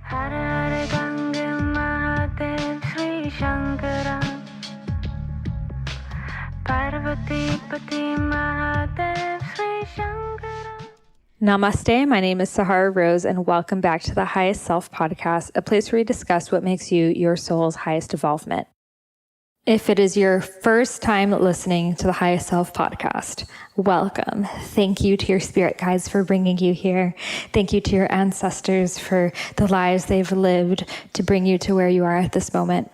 Hare Ganga Mahadev Sri Shankara Parvati Pati Mahadev Sri Shankara. Namaste, my name is Sahara Rose, and welcome back to the Highest Self Podcast, a place where we discuss what makes you your soul's highest evolvement. If it is your first time listening to the Highest Self Podcast, welcome. Thank you to your spirit guides for bringing you here. Thank you to your ancestors for the lives they've lived to bring you to where you are at this moment.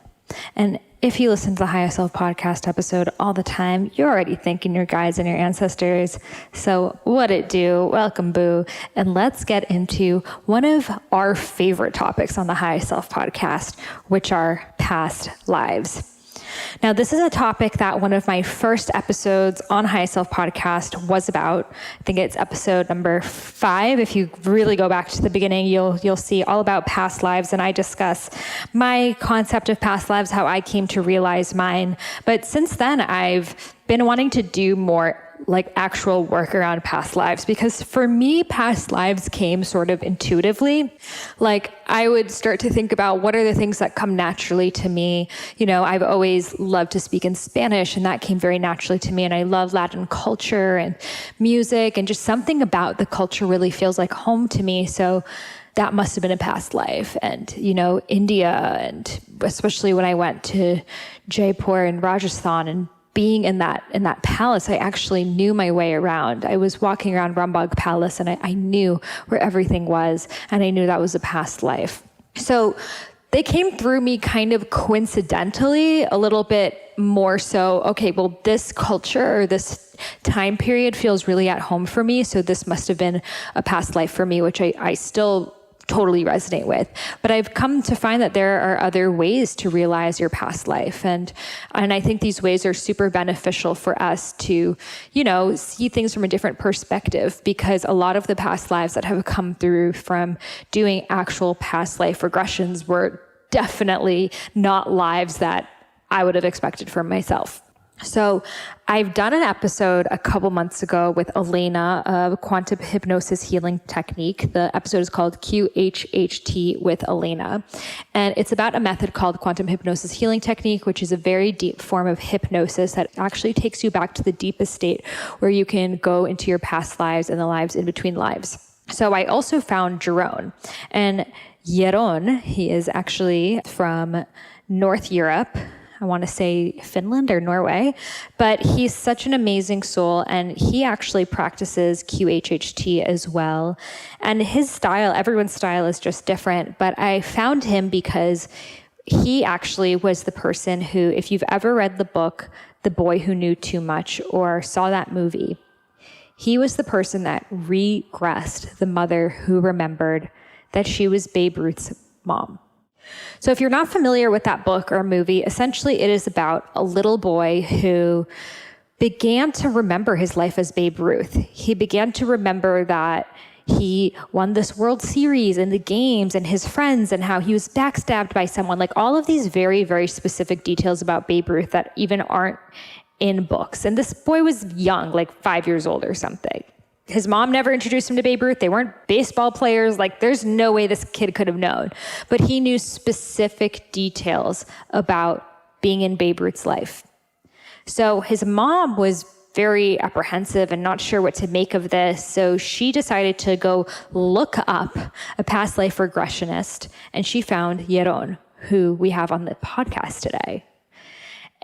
And if you listen to the Highest Self Podcast episode all the time, you're already thanking your guides and your ancestors. So what it do? Welcome, boo. And let's get into one of our favorite topics on the Highest Self Podcast, which are past lives. Now, this is a topic that one of my first episodes on High Self Podcast was about. I think it's episode number 5. If you really go back to the beginning, you'll see all about past lives, and I discuss my concept of past lives, how I came to realize mine. But since then, I've been wanting to do more like actual work around past lives, because for me, past lives came sort of intuitively. Like I would start to think about what are the things that come naturally to me. You know, I've always loved to speak in Spanish, and that came very naturally to me. And I love Latin culture and music, and just something about the culture really feels like home to me. So that must have been a past life. And, you know, India, and especially when I went to Jaipur and Rajasthan, and being in that palace, I actually knew my way around. I was walking around Rambagh Palace, and I knew where everything was, and I knew that was a past life. So they came through me kind of coincidentally, a little bit more so, okay, well, this culture or this time period feels really at home for me, so this must have been a past life for me, which I still totally resonate with. But I've come to find that there are other ways to realize your past life. And I think these ways are super beneficial for us to, you know, see things from a different perspective, because a lot of the past lives that have come through from doing actual past life regressions were definitely not lives that I would have expected from myself. So I've done an episode a couple months ago with Elena of Quantum Hypnosis Healing Technique. The episode is called QHHT with Elena. And it's about a method called Quantum Hypnosis Healing Technique, which is a very deep form of hypnosis that actually takes you back to the deepest state where you can go into your past lives and the lives in between lives. So I also found Jeroen. And Jeroen, he is actually from North Europe. I want to say Finland or Norway, but he's such an amazing soul, and he actually practices QHHT as well. And his style, everyone's style is just different, but I found him because he actually was the person who, if you've ever read the book, The Boy Who Knew Too Much, or saw that movie, he was the person that regressed the mother who remembered that she was Babe Ruth's mom. So if you're not familiar with that book or movie, essentially it is about a little boy who began to remember his life as Babe Ruth. He began to remember that he won this World Series and the games and his friends and how he was backstabbed by someone, like all of these very, very specific details about Babe Ruth that even aren't in books. And this boy was young, like 5 years old or something. His mom never introduced him to Babe Ruth. They weren't baseball players. Like, there's no way this kid could have known. But he knew specific details about being in Babe Ruth's life. So his mom was very apprehensive and not sure what to make of this. So she decided to go look up a past life regressionist, and she found Jeroen, who we have on the podcast today.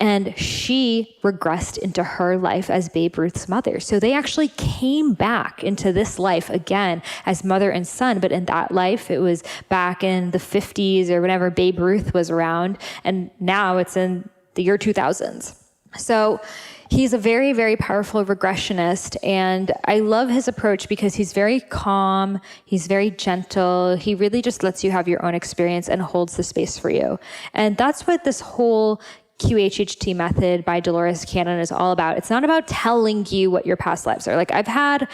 And she regressed into her life as Babe Ruth's mother. So they actually came back into this life again as mother and son. But in that life, it was back in the 50s or whenever Babe Ruth was around. And now it's in the year 2000s. So he's a very, very powerful regressionist. And I love his approach because he's very calm. He's very gentle. He really just lets you have your own experience and holds the space for you. And that's what this whole QHHT method by Dolores Cannon is all about. It's not about telling you what your past lives are. Like, I've had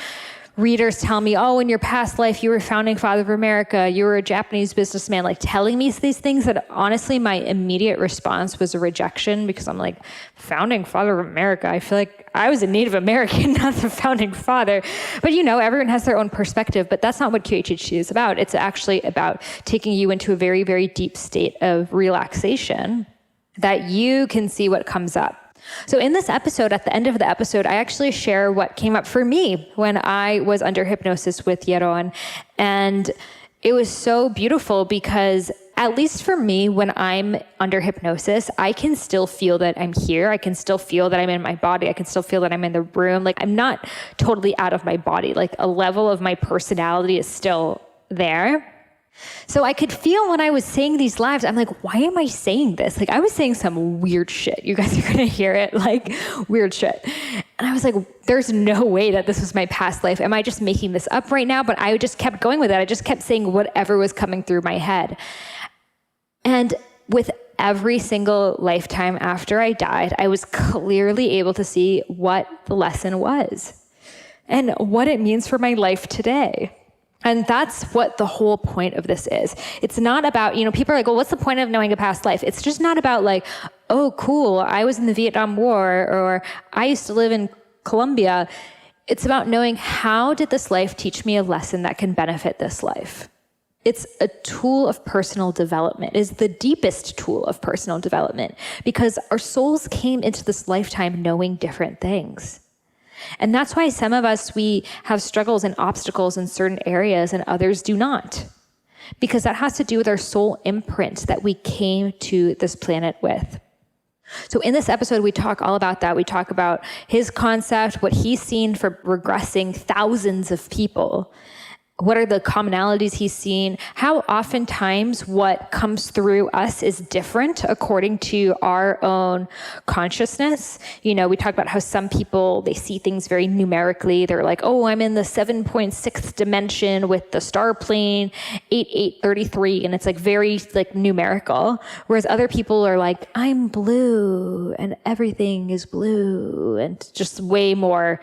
readers tell me, oh, in your past life, you were founding father of America, you were a Japanese businessman, like telling me these things that honestly, my immediate response was a rejection, because I'm like, founding father of America, I feel like I was a Native American, not the founding father. But everyone has their own perspective, but that's not what QHHT is about. It's actually about taking you into a very, very deep state of relaxation that you can see what comes up. So in this episode, at the end of the episode, I actually share what came up for me when I was under hypnosis with Jeroen. And it was so beautiful because, at least for me, when I'm under hypnosis, I can still feel that I'm here. I can still feel that I'm in my body. I can still feel that I'm in the room. Like, I'm not totally out of my body. Like, a level of my personality is still there. So I could feel when I was saying these lives, I'm like, why am I saying this? Like, I was saying some weird shit. You guys are going to hear it, like weird shit. And I was like, there's no way that this was my past life. Am I just making this up right now? But I just kept going with it. I just kept saying whatever was coming through my head. And with every single lifetime after I died, I was clearly able to see what the lesson was and what it means for my life today. And that's what the whole point of this is. It's not about, people are like, well, what's the point of knowing a past life? It's just not about like, oh, cool, I was in the Vietnam War, or I used to live in Colombia. It's about knowing, how did this life teach me a lesson that can benefit this life? It's a tool of personal development. It is the deepest tool of personal development, because our souls came into this lifetime knowing different things. And that's why some of us, we have struggles and obstacles in certain areas and others do not. Because that has to do with our soul imprint that we came to this planet with. So in this episode, we talk all about that. We talk about his concept, what he's seen for regressing thousands of people. What are the commonalities he's seen? How oftentimes what comes through us is different according to our own consciousness. We talk about how some people, they see things very numerically. They're like, oh, I'm in the 7.6th dimension with the star plane 8833. And it's like very like numerical. Whereas other people are like, I'm blue and everything is blue, and just way more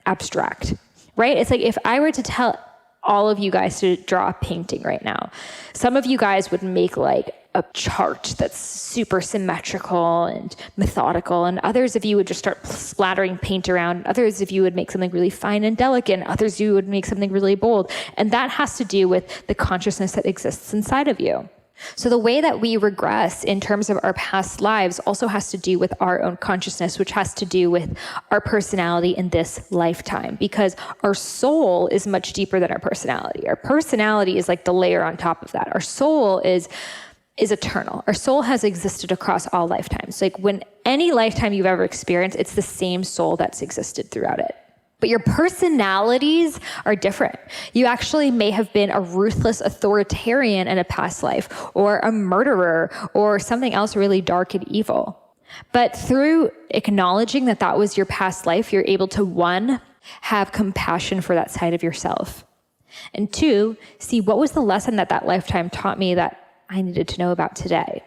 abstract, right? It's like if I were to tell all of you guys to draw a painting right now, some of you guys would make like a chart that's super symmetrical and methodical, and others of you would just start splattering paint around. Others of you would make something really fine and delicate, and others of you would make something really bold. And that has to do with the consciousness that exists inside of you. So the way that we regress in terms of our past lives also has to do with our own consciousness, which has to do with our personality in this lifetime, because our soul is much deeper than our personality. Our personality is like the layer on top of that. Our soul is eternal. Our soul has existed across all lifetimes. Like when any lifetime you've ever experienced, it's the same soul that's existed throughout it. But your personalities are different. You actually may have been a ruthless authoritarian in a past life, or a murderer, or something else really dark and evil. But through acknowledging that that was your past life, you're able to, 1, have compassion for that side of yourself. And 2, see what was the lesson that that lifetime taught me that I needed to know about today.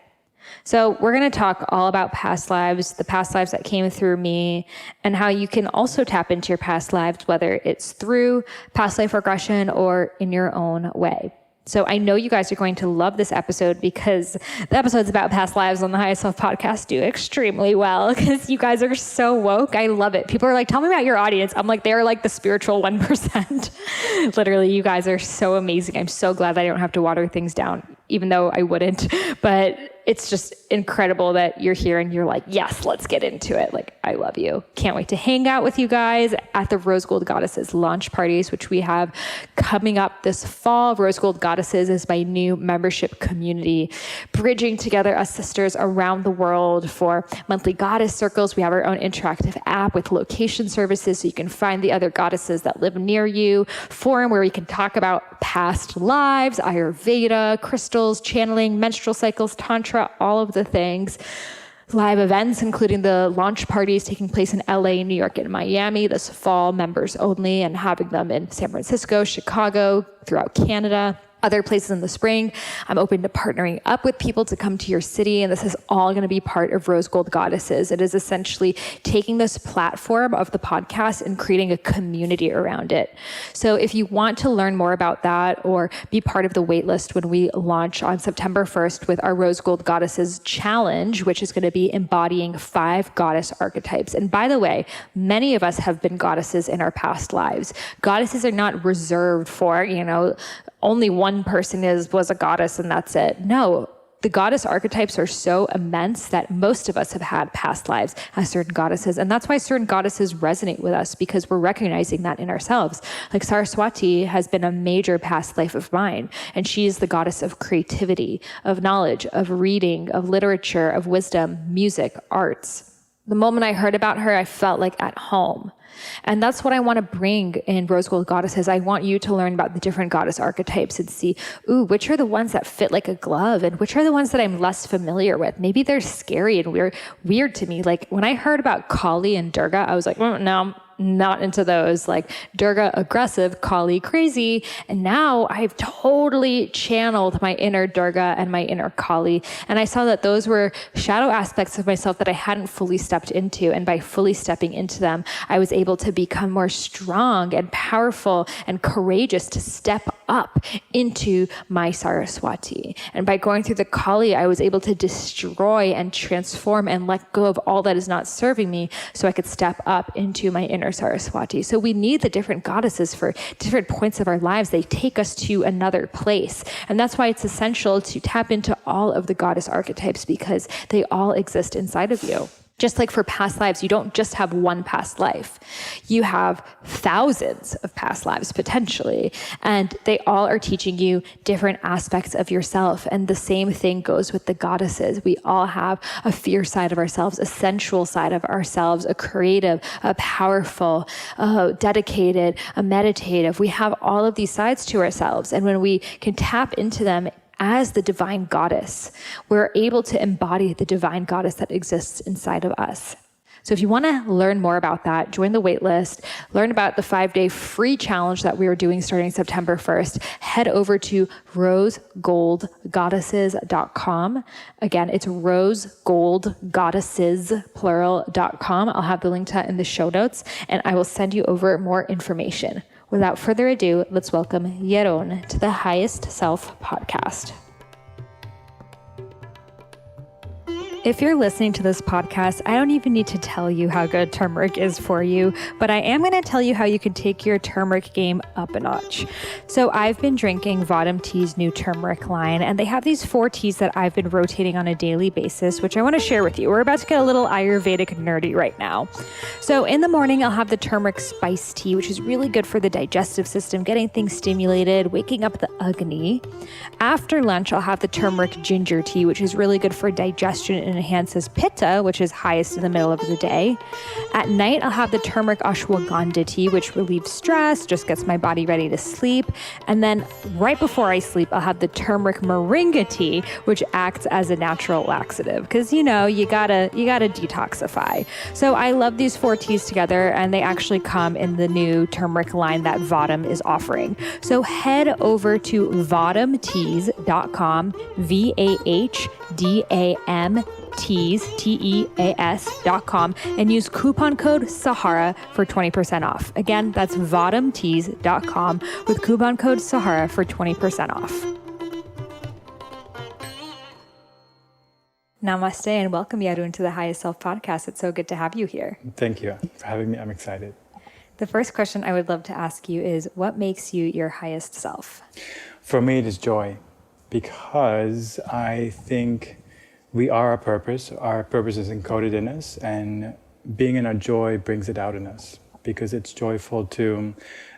So we're going to talk all about past lives, the past lives that came through me, and how you can also tap into your past lives, whether it's through past life regression or in your own way. So I know you guys are going to love this episode, because the episodes about past lives on the Highest Self podcast do extremely well, because you guys are so woke. I love it. People are like, tell me about your audience. I'm like, they're like the spiritual 1%. Literally, you guys are so amazing. I'm so glad that I don't have to water things down, even though I wouldn't. But it's just incredible that you're here and you're like, yes, let's get into it. Like, I love you. Can't wait to hang out with you guys at the Rose Gold Goddesses launch parties, which we have coming up this fall. Rose Gold Goddesses is my new membership community, bridging together us sisters around the world for monthly goddess circles. We have our own interactive app with location services, so you can find the other goddesses that live near you. Forum where we can talk about past lives, Ayurveda, crystals, channeling, menstrual cycles, tantra, all of the things. Live events, including the launch parties taking place in LA, New York, and Miami this fall, members only, and having them in San Francisco, Chicago, throughout Canada. other places in the spring. I'm open to partnering up with people to come to your city, and this is all going to be part of Rose Gold Goddesses. It is essentially taking this platform of the podcast and creating a community around it. So if you want to learn more about that or be part of the waitlist when we launch on September 1st with our Rose Gold Goddesses Challenge, which is going to be embodying 5 goddess archetypes. And by the way, many of us have been goddesses in our past lives. Goddesses are not reserved for, only one person was a goddess and that's it. No, the goddess archetypes are so immense that most of us have had past lives as certain goddesses. And that's why certain goddesses resonate with us, because we're recognizing that in ourselves. Like Saraswati has been a major past life of mine. And she is the goddess of creativity, of knowledge, of reading, of literature, of wisdom, music, arts. The moment I heard about her, I felt like at home. And that's what I want to bring in Rose Gold Goddesses. I want you to learn about the different goddess archetypes and see, which are the ones that fit like a glove and which are the ones that I'm less familiar with. Maybe they're scary and weird to me. Like when I heard about Kali and Durga, I was like, no, not into those. Like Durga aggressive, Kali crazy. And now I've totally channeled my inner Durga and my inner Kali. And I saw that those were shadow aspects of myself that I hadn't fully stepped into. And by fully stepping into them, I was able to become more strong and powerful and courageous to step up into my Saraswati. And by going through the Kali, I was able to destroy and transform and let go of all that is not serving me so I could step up into my inner Saraswati. So we need the different goddesses for different points of our lives. They take us to another place. And that's why it's essential to tap into all of the goddess archetypes, because they all exist inside of you. Just like for past lives, you don't just have one past life. You have thousands of past lives potentially, and they all are teaching you different aspects of yourself. And the same thing goes with the goddesses. We all have a fierce side of ourselves, a sensual side of ourselves, a creative, a powerful, dedicated, a meditative. We have all of these sides to ourselves. And when we can tap into them as the divine goddess, we're able to embody the divine goddess that exists inside of us. So if you want to learn more about that, join the waitlist, learn about the 5-day free challenge that we are doing starting September 1st, head over to rosegoldgoddesses.com. Again, it's rosegoldgoddesses, plural.com. I'll have the link to that in the show notes, and I will send you over more information. Without further ado, let's welcome Jeroen to the Highest Self podcast. If you're listening to this podcast, I don't even need to tell you how good turmeric is for you, but I am going to tell you how you can take your turmeric game up a notch. So I've been drinking Vadam Tea's new turmeric line, and they have these 4 teas that I've been rotating on a daily basis, which I want to share with you. We're about to get a little Ayurvedic nerdy right now. So in the morning, I'll have the turmeric spice tea, which is really good for the digestive system, getting things stimulated, waking up the Agni. After lunch, I'll have the turmeric ginger tea, which is really good for digestion and enhances pitta, which is highest in the middle of the day. At night, I'll have the turmeric ashwagandha tea, which relieves stress, just gets my body ready to sleep. And then right before I sleep, I'll have the turmeric moringa tea, which acts as a natural laxative, because you gotta detoxify. So I love these 4 teas together, and they actually come in the new turmeric line that Vadam is offering. So head over to vadamteas.com, VAHDAM teas.com, and use coupon code Sahara for 20% off. Again, that's vadamteas.com with coupon code Sahara for 20% off. Namaste and welcome, Jeroen, to the Highest Self podcast. It's so good to have you here. Thank you for having me. I'm excited. The first question I would love to ask you is, what makes you your highest self? For me, it is joy, because I think we are our purpose. Our purpose is encoded in us, and being in our joy brings it out in us, because it's joyful to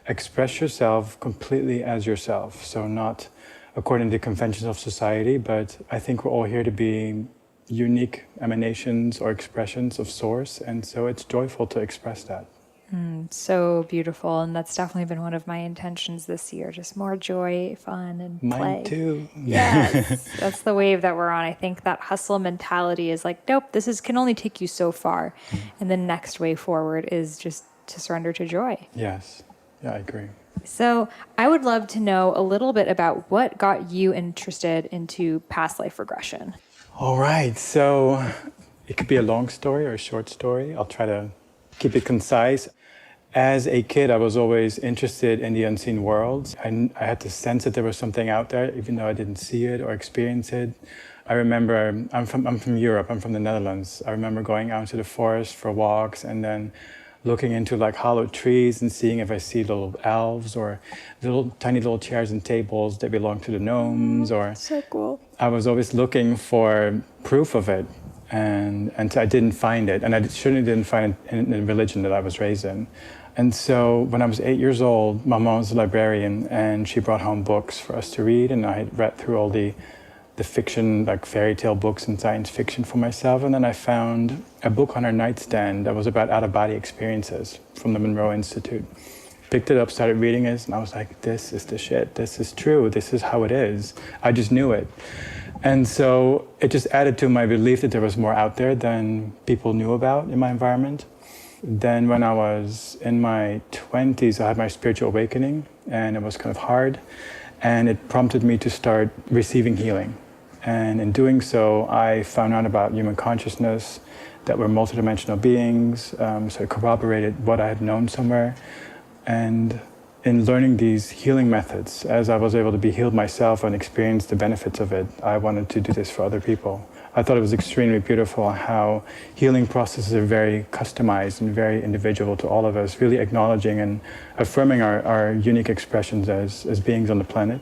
express yourself completely as yourself. So not according to conventions of society, but I think we're all here to be unique emanations or expressions of source. And so it's joyful to express that. So beautiful. And that's definitely been one of my intentions this year. Just more joy, fun, and play. Mine too. Yes. That's the wave that we're on. I think that hustle mentality is like, nope, can only take you so far. And the next way forward is just to surrender to joy. Yes. Yeah, I agree. So I would love to know a little bit about what got you interested into past life regression. All right. So it could be a long story or a short story. I'll try to keep it concise. As a kid, I was always interested in the unseen world. I had the sense that there was something out there, even though I didn't see it or experience it. I remember, I'm from Europe, I'm from the Netherlands. I remember going out into the forest for walks and then looking into like hollow trees and seeing if I see little elves or tiny little chairs and tables that belong to the gnomes. Or So cool. I was always looking for proof of it, and I didn't find it. And I certainly didn't find it in the religion that I was raised in. And so when I was 8 years old, my mom was a librarian and she brought home books for us to read, and I had read through all the fiction, like fairy tale books and science fiction for myself. And then I found a book on her nightstand that was about out-of-body experiences from the Monroe Institute. Picked it up, started reading it, and I was like, this is the shit. This is true. This is how it is. I just knew it. And so it just added to my belief that there was more out there than people knew about in my environment. Then when I was in my 20s, I had my spiritual awakening, and it was kind of hard. And it prompted me to start receiving healing. And in doing so, I found out about human consciousness, that we're multidimensional beings. So it corroborated what I had known somewhere. And in learning these healing methods, as I was able to be healed myself and experience the benefits of it, I wanted to do this for other people. I thought it was extremely beautiful how healing processes are very customized and very individual to all of us, really acknowledging and affirming our unique expressions as beings on the planet.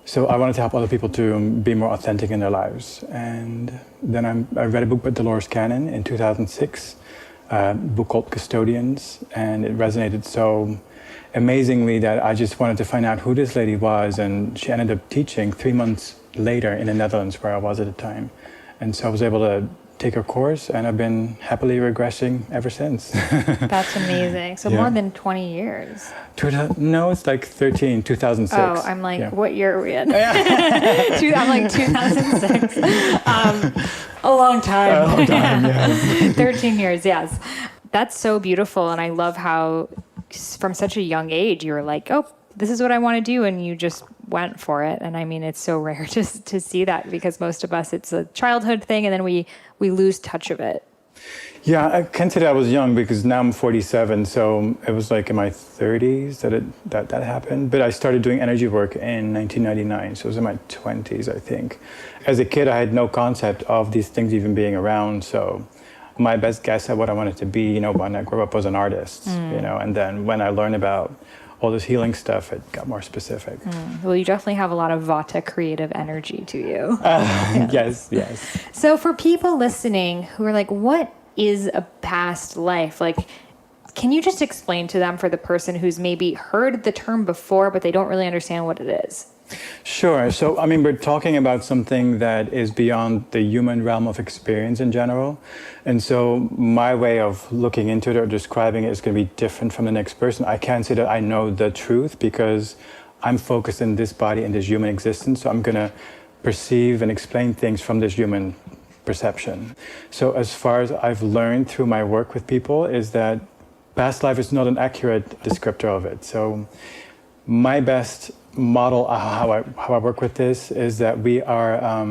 So I wanted to help other people to be more authentic in their lives. And then I read a book by Dolores Cannon in 2006, a book called Custodians, and it resonated so amazingly that I just wanted to find out who this lady was. And she ended up teaching 3 months later in the Netherlands, where I was at the time. And so I was able to take her course, and I've been happily regressing ever since. That's amazing. So more than 20 years. No, it's like 2006. Oh, I'm like, what year are we in? I'm like 2006. A long time. A long time, yes. 13 years, yes. That's so beautiful. And I love how from such a young age, you were like, oh, this is what I want to do. And you just went for it. And I mean, it's so rare to see that, because most of us, it's a childhood thing, and then we lose touch of it. Yeah, I can't say that I was young, because now I'm 47. So it was like in my 30s that happened. But I started doing energy work in 1999. So it was in my 20s, I think. As a kid, I had no concept of these things even being around. So my best guess at what I wanted to be, when I grew up, was an artist, and then when I learned about all this healing stuff, it got more specific. Well, you definitely have a lot of Vata creative energy to you. Yes. So for people listening who are like, what is a past life? Like, can you just explain to them, for the person who's maybe heard the term before, but they don't really understand what it is? Sure. So, we're talking about something that is beyond the human realm of experience in general. And so my way of looking into it or describing it is going to be different from the next person. I can't say that I know the truth, because I'm focused in this body, in this human existence. So I'm going to perceive and explain things from this human perception. So as far as I've learned through my work with people, is that past life is not an accurate descriptor of it. So my best model, how I work with this, is that we are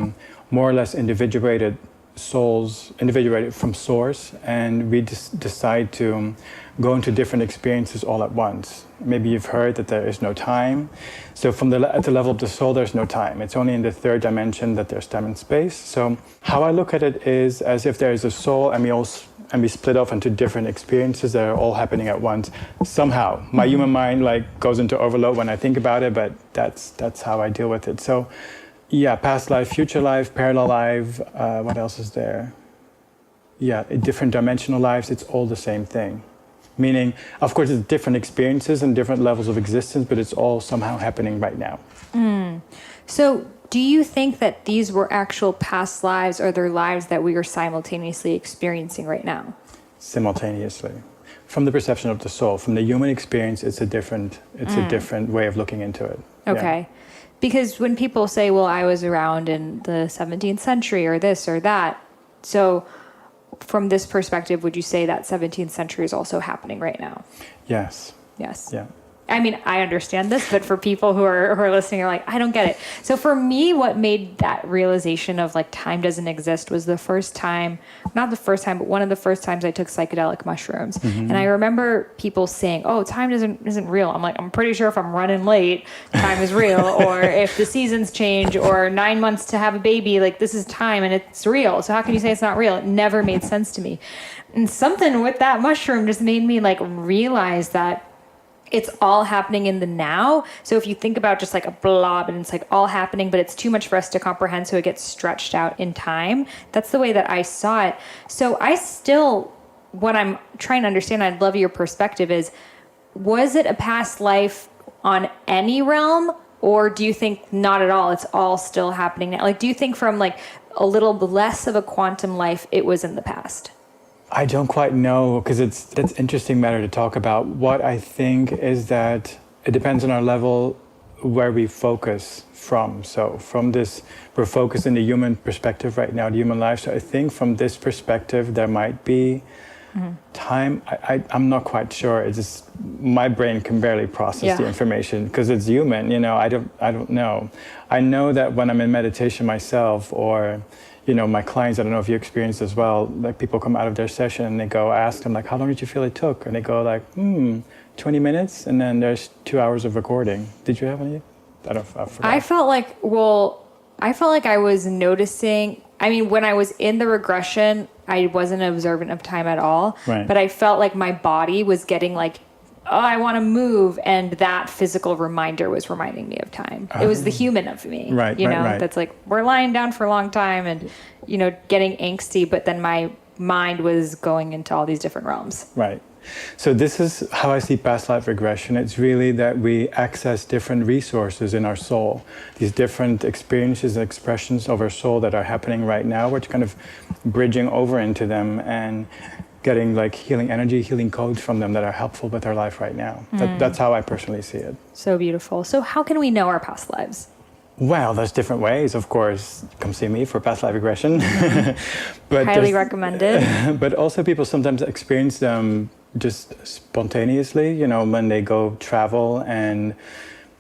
more or less individuated souls, individuated from source, and we just decide to go into different experiences all at once. Maybe you've heard that there is no time. So at the level of the soul, there's no time. It's only in the third dimension that there's time and space. So how I look at it is as if there is a soul, and we split off into different experiences that are all happening at once. Somehow, my human mind goes into overload when I think about it, but that's how I deal with it. So, yeah, past life, future life, parallel life. What else is there? Yeah, different dimensional lives. It's all the same thing. Meaning, of course, it's different experiences and different levels of existence, but it's all somehow happening right now. So do you think that these were actual past lives, or they're lives that we are simultaneously experiencing right now? Simultaneously. From the perception of the soul. From the human experience, it's a different way of looking into it. Okay. Yeah. Because when people say, well, I was around in the 17th century or this or that, so from this perspective, would you say that 17th century is also happening right now? Yes. Yes. Yeah. I mean, I understand this, but for people who are listening are like, I don't get it. So for me, what made that realization of like time doesn't exist was the first time, not the first time, but one of the first times I took psychedelic mushrooms. And I remember people saying, oh, time isn't real. I'm like, I'm pretty sure if I'm running late, time is real. Or if the seasons change or 9 months to have a baby, like this is time and it's real. So how can you say it's not real? It never made sense to me. And something with that mushroom just made me like realize that it's all happening in the now. So if you think about just like a blob and it's like all happening, but it's too much for us to comprehend, so it gets stretched out in time. That's the way that I saw it. So what I'm trying to understand, I'd love your perspective is, was it a past life on any realm? Or do you think not at all? It's all still happening now. Like, do you think from like a little less of a quantum life, it was in the past? I don't quite know, because that's interesting matter to talk about. What I think is that it depends on our level where we focus from. So from this, we're focused in the human perspective right now, the human life. So I think from this perspective, there might be time. I'm not quite sure. It's just my brain can barely process the information because it's human. I don't know. I know that when I'm in meditation myself, or my clients, I don't know if you experience as well, like people come out of their session and they go ask them like, how long did you feel it took? And they go like, 20 minutes. And then there's 2 hours of recording. Did you have any? I forgot. I felt like I was noticing, I mean, when I was in the regression, I wasn't observant of time at all, right. But I felt like my body was getting like, oh, I want to move. And that physical reminder was reminding me of time. It was the human of me, right. That's like, we're lying down for a long time and, getting angsty, but then my mind was going into all these different realms. Right. So this is how I see past life regression. It's really that we access different resources in our soul, these different experiences and expressions of our soul that are happening right now. We're kind of bridging over into them and getting like healing energy, healing codes from them that are helpful with our life right now. That's how I personally see it. So beautiful. So how can we know our past lives? Well, there's different ways, of course. Come see me for past life regression. But highly recommended. But also people sometimes experience them just spontaneously, when they go travel and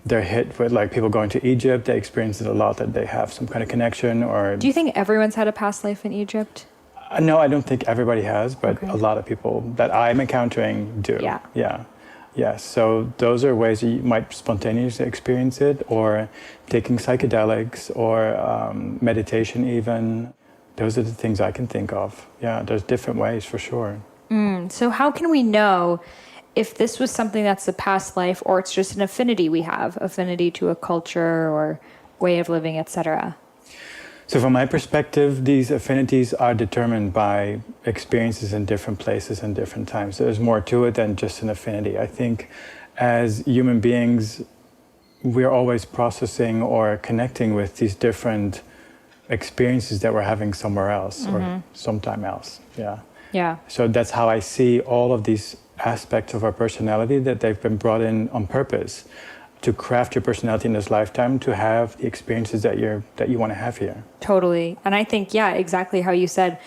they're hit with like people going to Egypt, they experience it a lot, that they have some kind of connection. Or do you think everyone's had a past life in Egypt? No, I don't think everybody has, but a lot of people that I'm encountering do. Yeah. So those are ways that you might spontaneously experience it, or taking psychedelics, or meditation even. Those are the things I can think of. Yeah, there's different ways for sure. So how can we know if this was something that's a past life, or it's just an affinity we have, affinity to a culture or way of living, etc.? So from my perspective, these affinities are determined by experiences in different places and different times. There's more to it than just an affinity. I think as human beings, we're always processing or connecting with these different experiences that we're having somewhere else or sometime else. Yeah. So that's how I see all of these aspects of our personality, that they've been brought in on purpose to craft your personality in this lifetime, to have the experiences that you want to have here. Totally. And I think, exactly how you said,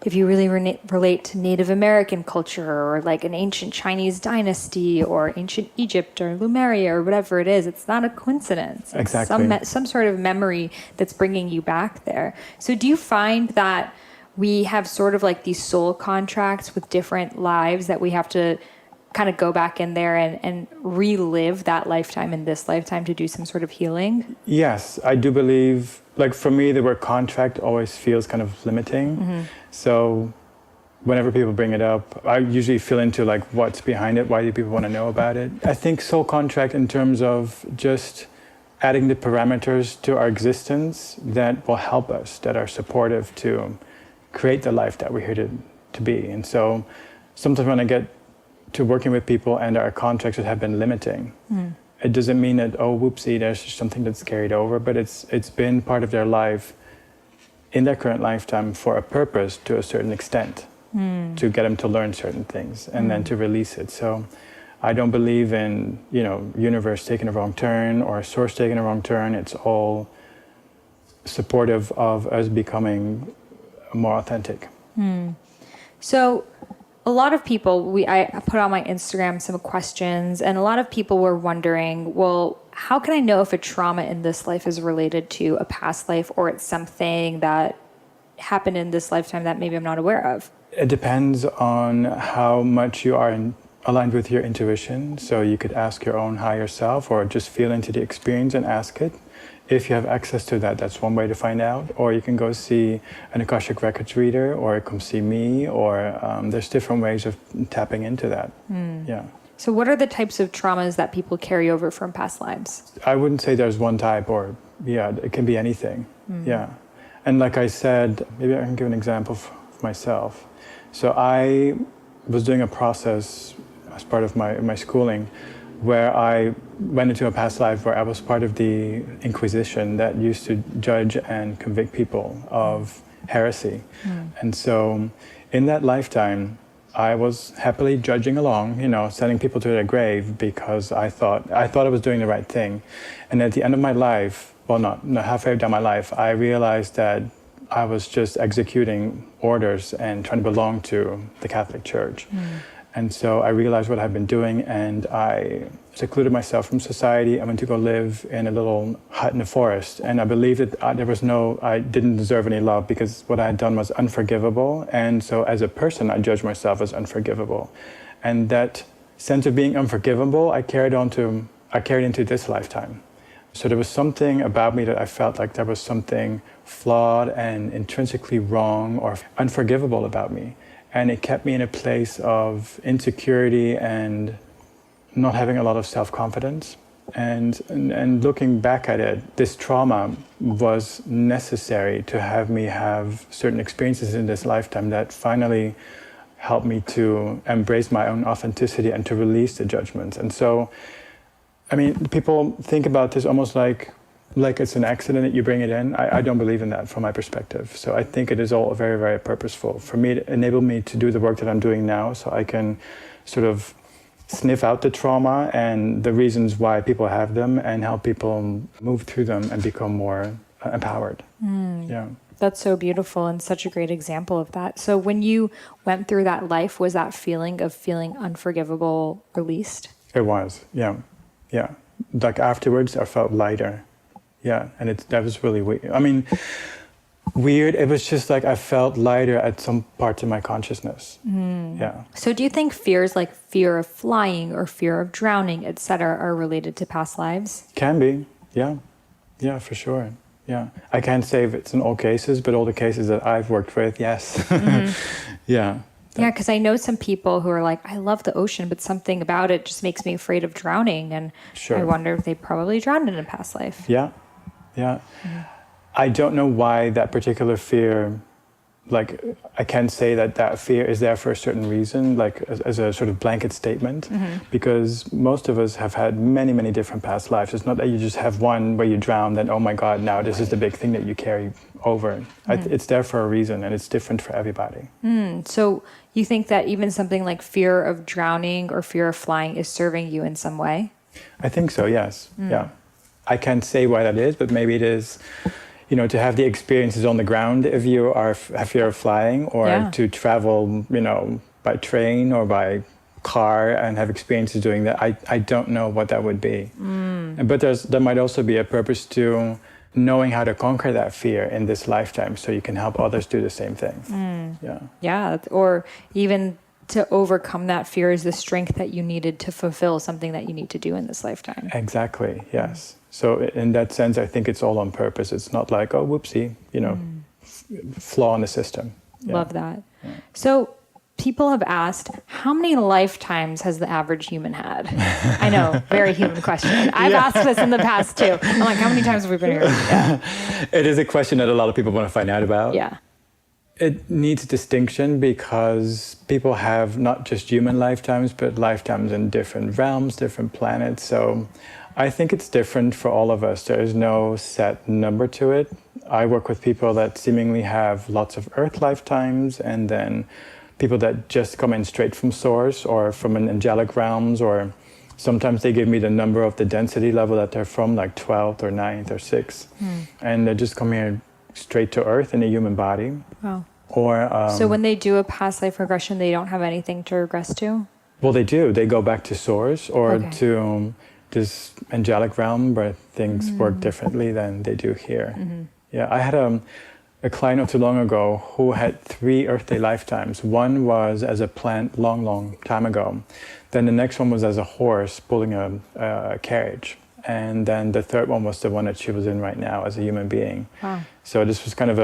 if you really relate to Native American culture, or like an ancient Chinese dynasty, or ancient Egypt or Lemuria or whatever it is, it's not a coincidence. It's exactly. Some sort of memory that's bringing you back there. So do you find that we have sort of like these soul contracts with different lives that we have to kind of go back in there and relive that lifetime in this lifetime to do some sort of healing? Yes, I do believe, like for me, the word contract always feels kind of limiting. So whenever people bring it up, I usually feel into like what's behind it, why do people want to know about it? I think soul contract in terms of just adding the parameters to our existence that will help us, that are supportive to create the life that we're here to be. And so sometimes when I get to working with people and our contracts that have been limiting, it doesn't mean that, oh, whoopsie, there's something that's carried over, but it's been part of their life in their current lifetime for a purpose to a certain extent, to get them to learn certain things and then to release it. So I don't believe in, universe taking a wrong turn or source taking a wrong turn. It's all supportive of us becoming more authentic. So a lot of people, I put on my Instagram some questions, and a lot of people were wondering, well, how can I know if a trauma in this life is related to a past life, or it's something that happened in this lifetime that maybe I'm not aware of? It depends on how much you are aligned with your intuition. So you could ask your own higher self, or just feel into the experience and ask it. If you have access to that, that's one way to find out. Or you can go see an Akashic Records reader, or come see me, or there's different ways of tapping into that. Yeah. So what are the types of traumas that people carry over from past lives? I wouldn't say there's one type, or it can be anything. Yeah. And like I said, maybe I can give an example of myself. So I was doing a process as part of my schooling, where I went into a past life where I was part of the Inquisition that used to judge and convict people of heresy. And so in that lifetime, I was happily judging along, sending people to their grave, because I thought I was doing the right thing. And at the end of my life, well, not halfway down my life, I realized that I was just executing orders and trying to belong to the Catholic Church. And so I realized what I've been doing, and I secluded myself from society. I went to go live in a little hut in the forest, and I believed that I didn't deserve any love, because what I had done was unforgivable. And so as a person, I judged myself as unforgivable. And that sense of being unforgivable, I carried into this lifetime. So there was something about me that I felt like there was something flawed and intrinsically wrong or unforgivable about me. And it kept me in a place of insecurity and not having a lot of self-confidence. And looking back at it, this trauma was necessary to have me have certain experiences in this lifetime that finally helped me to embrace my own authenticity and to release the judgments. And so, I mean, people think about this almost like it's an accident that you bring it in. I don't believe in that from my perspective. So I think it is all very, very purposeful for me to enable me to do the work that I'm doing now, so I can sort of sniff out the trauma and the reasons why people have them, and help people move through them and become more empowered. Yeah. That's so beautiful, and such a great example of that. So when you went through that life, was that feeling of feeling unforgivable released? It was, yeah. Like afterwards, I felt lighter. Yeah, and that was really weird. I mean, weird. It was just like I felt lighter at some parts of my consciousness. Yeah. So do you think fears like fear of flying or fear of drowning, etc., are related to past lives? Can be, yeah. Yeah, for sure. Yeah. I can't say if it's in all cases, but all the cases that I've worked with, yes. Yeah. Yeah, because I know some people who are like, I love the ocean, but something about it just makes me afraid of drowning. And I wonder if they probably drowned in a past life. Yeah. I don't know why that particular fear, like, I can't say that fear is there for a certain reason, like as a sort of blanket statement, because most of us have had many, many different past lives. It's not that you just have one where you drown, then, oh my God, now this is the big thing that you carry over. It's there for a reason, and it's different for everybody. So you think that even something like fear of drowning or fear of flying is serving you in some way? I think so, yes. Yeah. I can't say why that is, but maybe it is, to have the experiences on the ground if you have fear of flying, or to travel, by train or by car and have experiences doing that. I don't know what that would be. But there might also be a purpose to knowing how to conquer that fear in this lifetime, so you can help others do the same thing. Yeah, or even to overcome that fear is the strength that you needed to fulfill something that you need to do in this lifetime. Exactly, yes. So in that sense, I think it's all on purpose. It's not like, oh, whoopsie, flaw in the system. Yeah. Love that. Yeah. So people have asked, how many lifetimes has the average human had? I know, very human question. I've asked this in the past too. I'm like, how many times have we been here? Yeah. It is a question that a lot of people want to find out about. Yeah. It needs distinction, because people have not just human lifetimes, but lifetimes in different realms, different planets. So I think it's different for all of us. There is no set number to it. I work with people that seemingly have lots of Earth lifetimes, and then people that just come in straight from source or from an angelic realms, or sometimes they give me the number of the density level that they're from, like 12th or 9th or 6th. And they just come here straight to Earth in a human body. Wow. Or So when they do a past life regression, they don't have anything to regress to? well, they do. They go back to source or Okay. to this angelic realm where things work differently than they do here. Yeah, I had a client not too long ago who had 3 earthly lifetimes. One was as a plant long, long time ago. Then the next one was as a horse pulling a carriage. And then the third one was the one that she was in right now as a human being. Wow. So this was kind of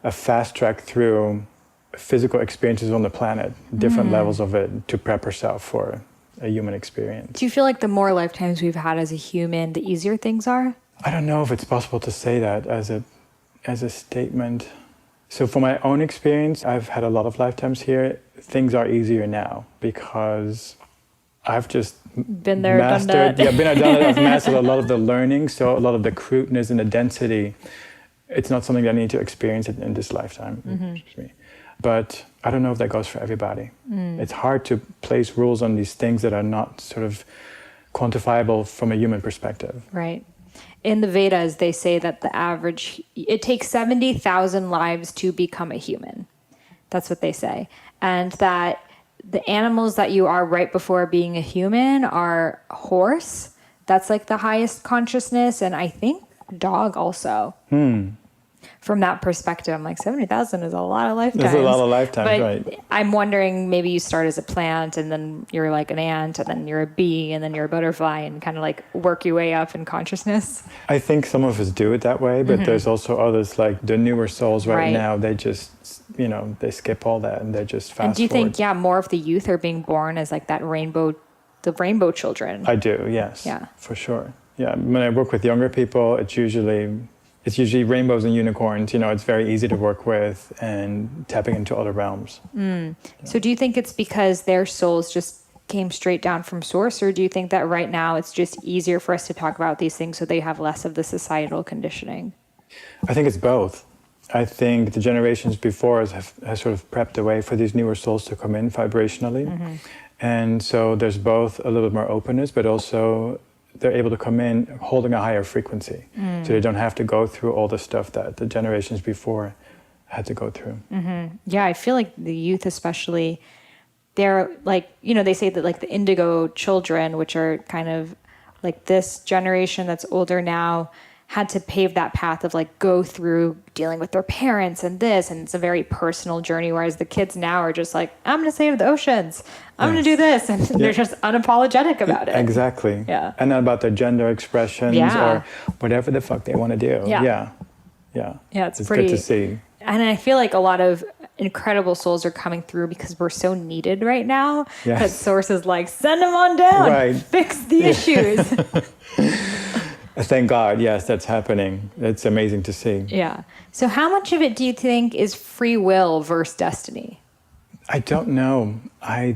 a fast track through physical experiences on the planet, different levels of it, to prep herself for a human experience. Do you feel like the more lifetimes we've had as a human, the easier things are? I don't know if it's possible to say that as a statement. So for my own experience, I've had a lot of lifetimes here. Things are easier now because I've just Been there, done that. been there, done it. I've mastered a lot of the learning, so a lot of the crudeness and the density. It's not something that I need to experience in this lifetime. Excuse me. But I don't know if that goes for everybody. It's hard to place rules on these things that are not sort of quantifiable from a human perspective. Right. In the Vedas, they say that the average, it takes 70,000 lives to become a human. That's what they say. And that the animals that you are right before being a human are horse. That's like the highest consciousness. And I think dog also. From that perspective, I'm like, 70,000 is a lot of lifetimes. It's a lot of lifetimes, but right. I'm wondering, maybe you start as a plant and then you're like an ant and then you're a bee and then you're a butterfly and kind of like work your way up in consciousness. I think some of us do it that way, but there's also others like the newer souls right now, they just, they skip all that and they just fast forward. And do you think, more of the youth are being born as like the rainbow children? I do, yes. Yeah. For sure. Yeah, when I work with younger people, it's usually rainbows and unicorns. It's very easy to work with and tapping into other realms. So do you think it's because their souls just came straight down from source, or do you think that right now it's just easier for us to talk about these things so they have less of the societal conditioning? I think it's both. I think the generations before us have sort of prepped the way for these newer souls to come in vibrationally. And so there's both a little bit more openness, but also they're able to come in holding a higher frequency. So they don't have to go through all the stuff that the generations before had to go through. Yeah, I feel like the youth especially, they're like, they say that like the indigo children, which are kind of like this generation that's older now, had to pave that path of like go through dealing with their parents and this, and it's a very personal journey, whereas the kids now are just like, I'm going to save the oceans, I'm going to do this, and they're just unapologetic about it. Exactly. Yeah. And not about their gender expressions or whatever the fuck they want to do. Yeah, it's pretty good to see. And I feel like a lot of incredible souls are coming through because we're so needed right now. Yes. That source is like, send them on down, fix the issues. Thank God, yes, that's happening. It's amazing to see. Yeah. So how much of it do you think is free will versus destiny? I don't know. I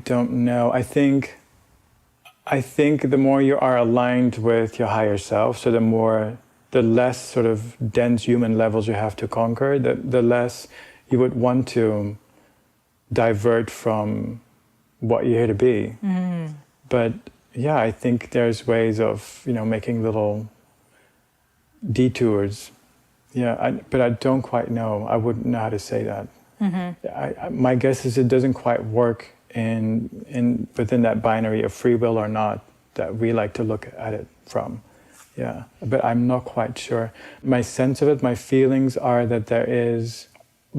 think the more you are aligned with your higher self, so the less sort of dense human levels you have to conquer, the less you would want to divert from what you're here to be. But yeah, I think there's ways of, making little detours. But I don't quite know. I wouldn't know how to say that. My guess is it doesn't quite work in within that binary of free will or not that we like to look at it from. Yeah, but I'm not quite sure. My sense of it, my feelings are that there is,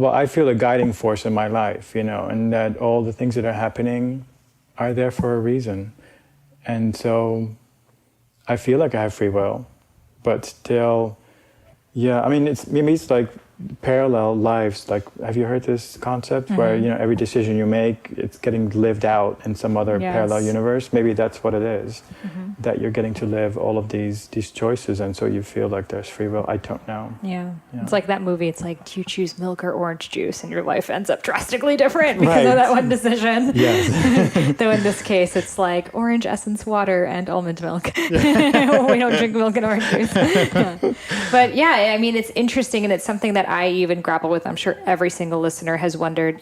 I feel a guiding force in my life, and that all the things that are happening are there for a reason. And so I feel like I have free will, but still, it's like parallel lives. Like, have you heard this concept where, every decision you make, it's getting lived out in some other parallel universe? Maybe that's what it is, that you're getting to live all of these choices, and so you feel like there's free will. I don't know. Yeah. It's like that movie. It's like, do you choose milk or orange juice? And your life ends up drastically different because of that one decision. Yes. Though in this case, it's like orange essence water and almond milk. We don't drink milk and orange juice. But it's interesting, and it's something that I even grapple with. I'm sure every single listener has wondered,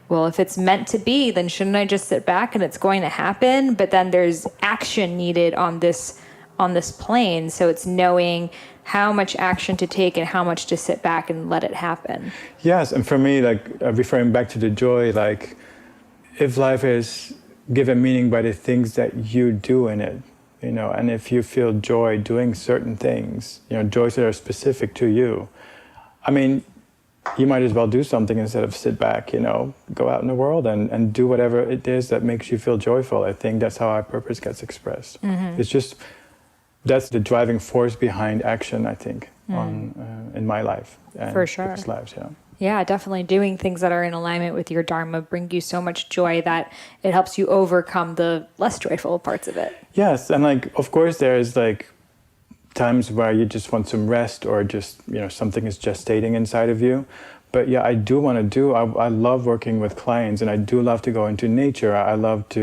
well, if it's meant to be, then shouldn't I just sit back and it's going to happen? But then there's action needed on this plane. So it's knowing how much action to take and how much to sit back and let it happen. Yes, and for me, like referring back to the joy, like if life is given meaning by the things that you do in it, you know, and if you feel joy doing certain things, you know, joys that are specific to you, I mean, you might as well do something instead of sit back, you know, go out in the world and do whatever it is that makes you feel joyful. I think that's how our purpose gets expressed. It's just, that's the driving force behind action, I think, in my life. And For sure. people's lives, yeah. Yeah, definitely. Doing things that are in alignment with your Dharma bring you so much joy that it helps you overcome the less joyful parts of it. Yes, and like, of course, there's like times where you just want some rest or just, you know, something is gestating inside of you. But yeah, I do want to do, I love working with clients, and I do love to go into nature. I love to,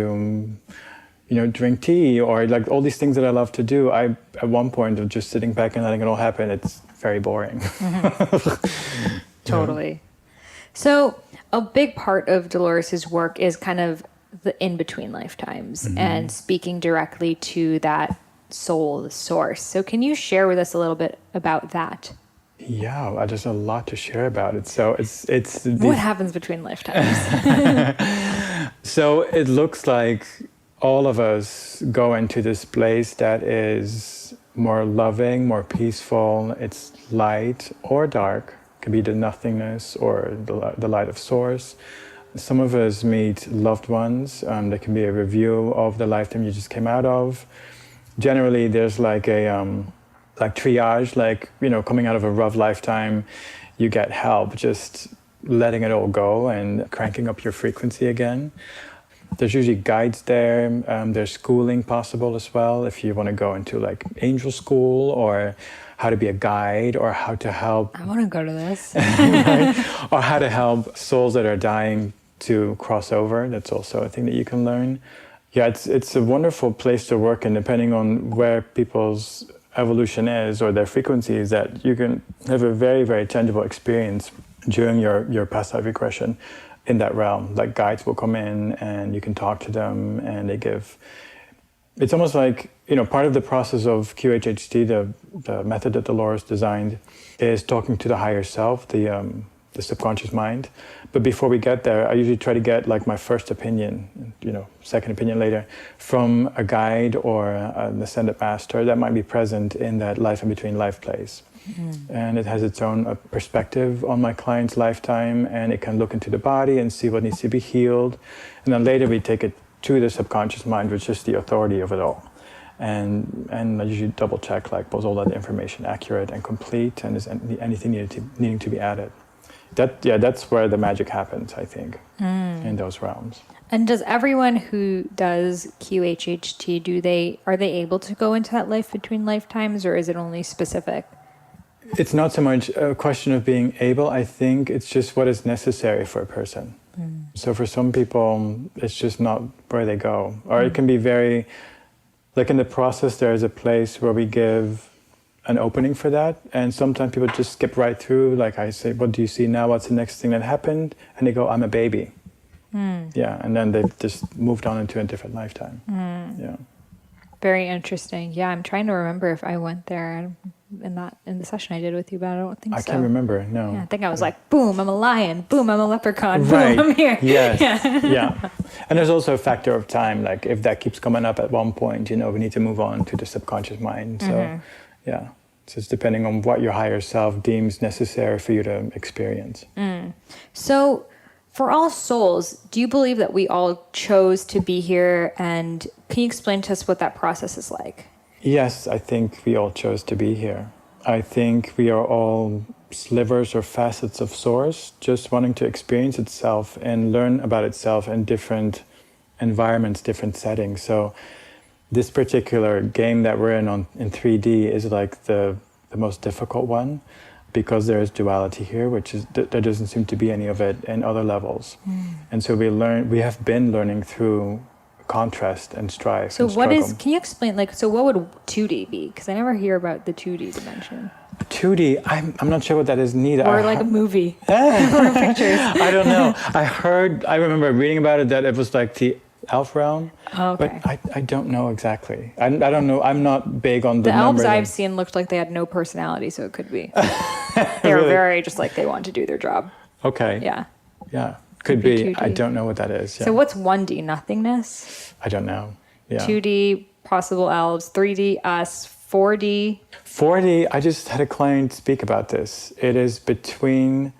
you know, drink tea, or like all these things that I love to do. At one point of just sitting back and letting it all happen, it's very boring. Totally. So a big part of Dolores's work is kind of the in-between lifetimes and speaking directly to that soul, the source. So can you share with us a little bit about that? Yeah, there's a lot to share about it. So it's What happens between lifetimes? So it looks like all of us go into this place that is more loving, more peaceful. It's light or dark. It can be the nothingness or the light of source. Some of us meet loved ones. There can be a review of the lifetime you just came out of. Generally, there's like a like triage, like, you know, coming out of a rough lifetime, you get help just letting it all go and cranking up your frequency again. There's usually guides there. There's schooling possible as well if you want to go into like angel school, or how to be a guide, or how to help. I want to go to this. Right? Or how to help souls that are dying to cross over. That's also a thing that you can learn. Yeah, it's a wonderful place to work, and depending on where people's evolution is or their frequency is, that you can have a very, very tangible experience during your past life regression in that realm. Like guides will come in and you can talk to them, and they give, it's almost like, you know, part of the process of QHHT, the method that Dolores designed, is talking to the higher self, the subconscious mind. But before we get there, I usually try to get like my first opinion, you know, second opinion later, from a guide or an ascended master that might be present in that life in between life place. And it has its own perspective on my client's lifetime, and it can look into the body and see what needs to be healed. And then later we take it to the subconscious mind, which is the authority of it all. And I usually double check, like, was all that information accurate and complete, and is anything needing to be added? That's where the magic happens, I think, in those realms. And does everyone who does QHHT, are they able to go into that life between lifetimes, or is it only specific? It's not so much a question of being able. I think it's just what is necessary for a person. So for some people, it's just not where they go. Or it can be very, like in the process, there is a place where we give an opening for that. And sometimes people just skip right through. Like I say, what do you see now? What's the next thing that happened? And they go, I'm a baby. Yeah, and then they've just moved on into a different lifetime. Yeah. Very interesting. Yeah, I'm trying to remember if I went there in the session I did with you, but I don't think so. I can't remember, no. Yeah, I think I was like, boom, I'm a lion. Boom, I'm a leprechaun. Boom, Right. I'm here. Yes. Yeah. And there's also a factor of time. Like if that keeps coming up at one point, you know, we need to move on to the subconscious mind. So, yeah. So it's depending on what your higher self deems necessary for you to experience. So for all souls, do you believe that we all chose to be here? And can you explain to us what that process is like? Yes, I think we all chose to be here. I think we are all slivers or facets of Source, just wanting to experience itself and learn about itself in different environments, different settings. So this particular game that we're in 3D is like the most difficult one, because there is duality here, which is there doesn't seem to be any of it in other levels. And so we have been learning through contrast and strife. So and what struggle. can you explain, like, so what would 2D be? Because I never hear about the 2D dimension. 2D, I'm not sure what that is neither. Or like a movie. Or pictures. I don't know. I remember reading about it, that it was like elf realm. Oh, okay. But I don't know exactly. I don't know. I'm not big on the The elves numbers. I've seen looked like they had no personality, so it could be. They were Really? very just like they want to do their job. Okay. Yeah. Yeah. Could be be. 2D. I don't know what that is. Yeah. So what's 1D? Nothingness? I don't know. Yeah. 2D, possible elves. 3D, us. 4D. 4D, I just had a client speak about this. It is between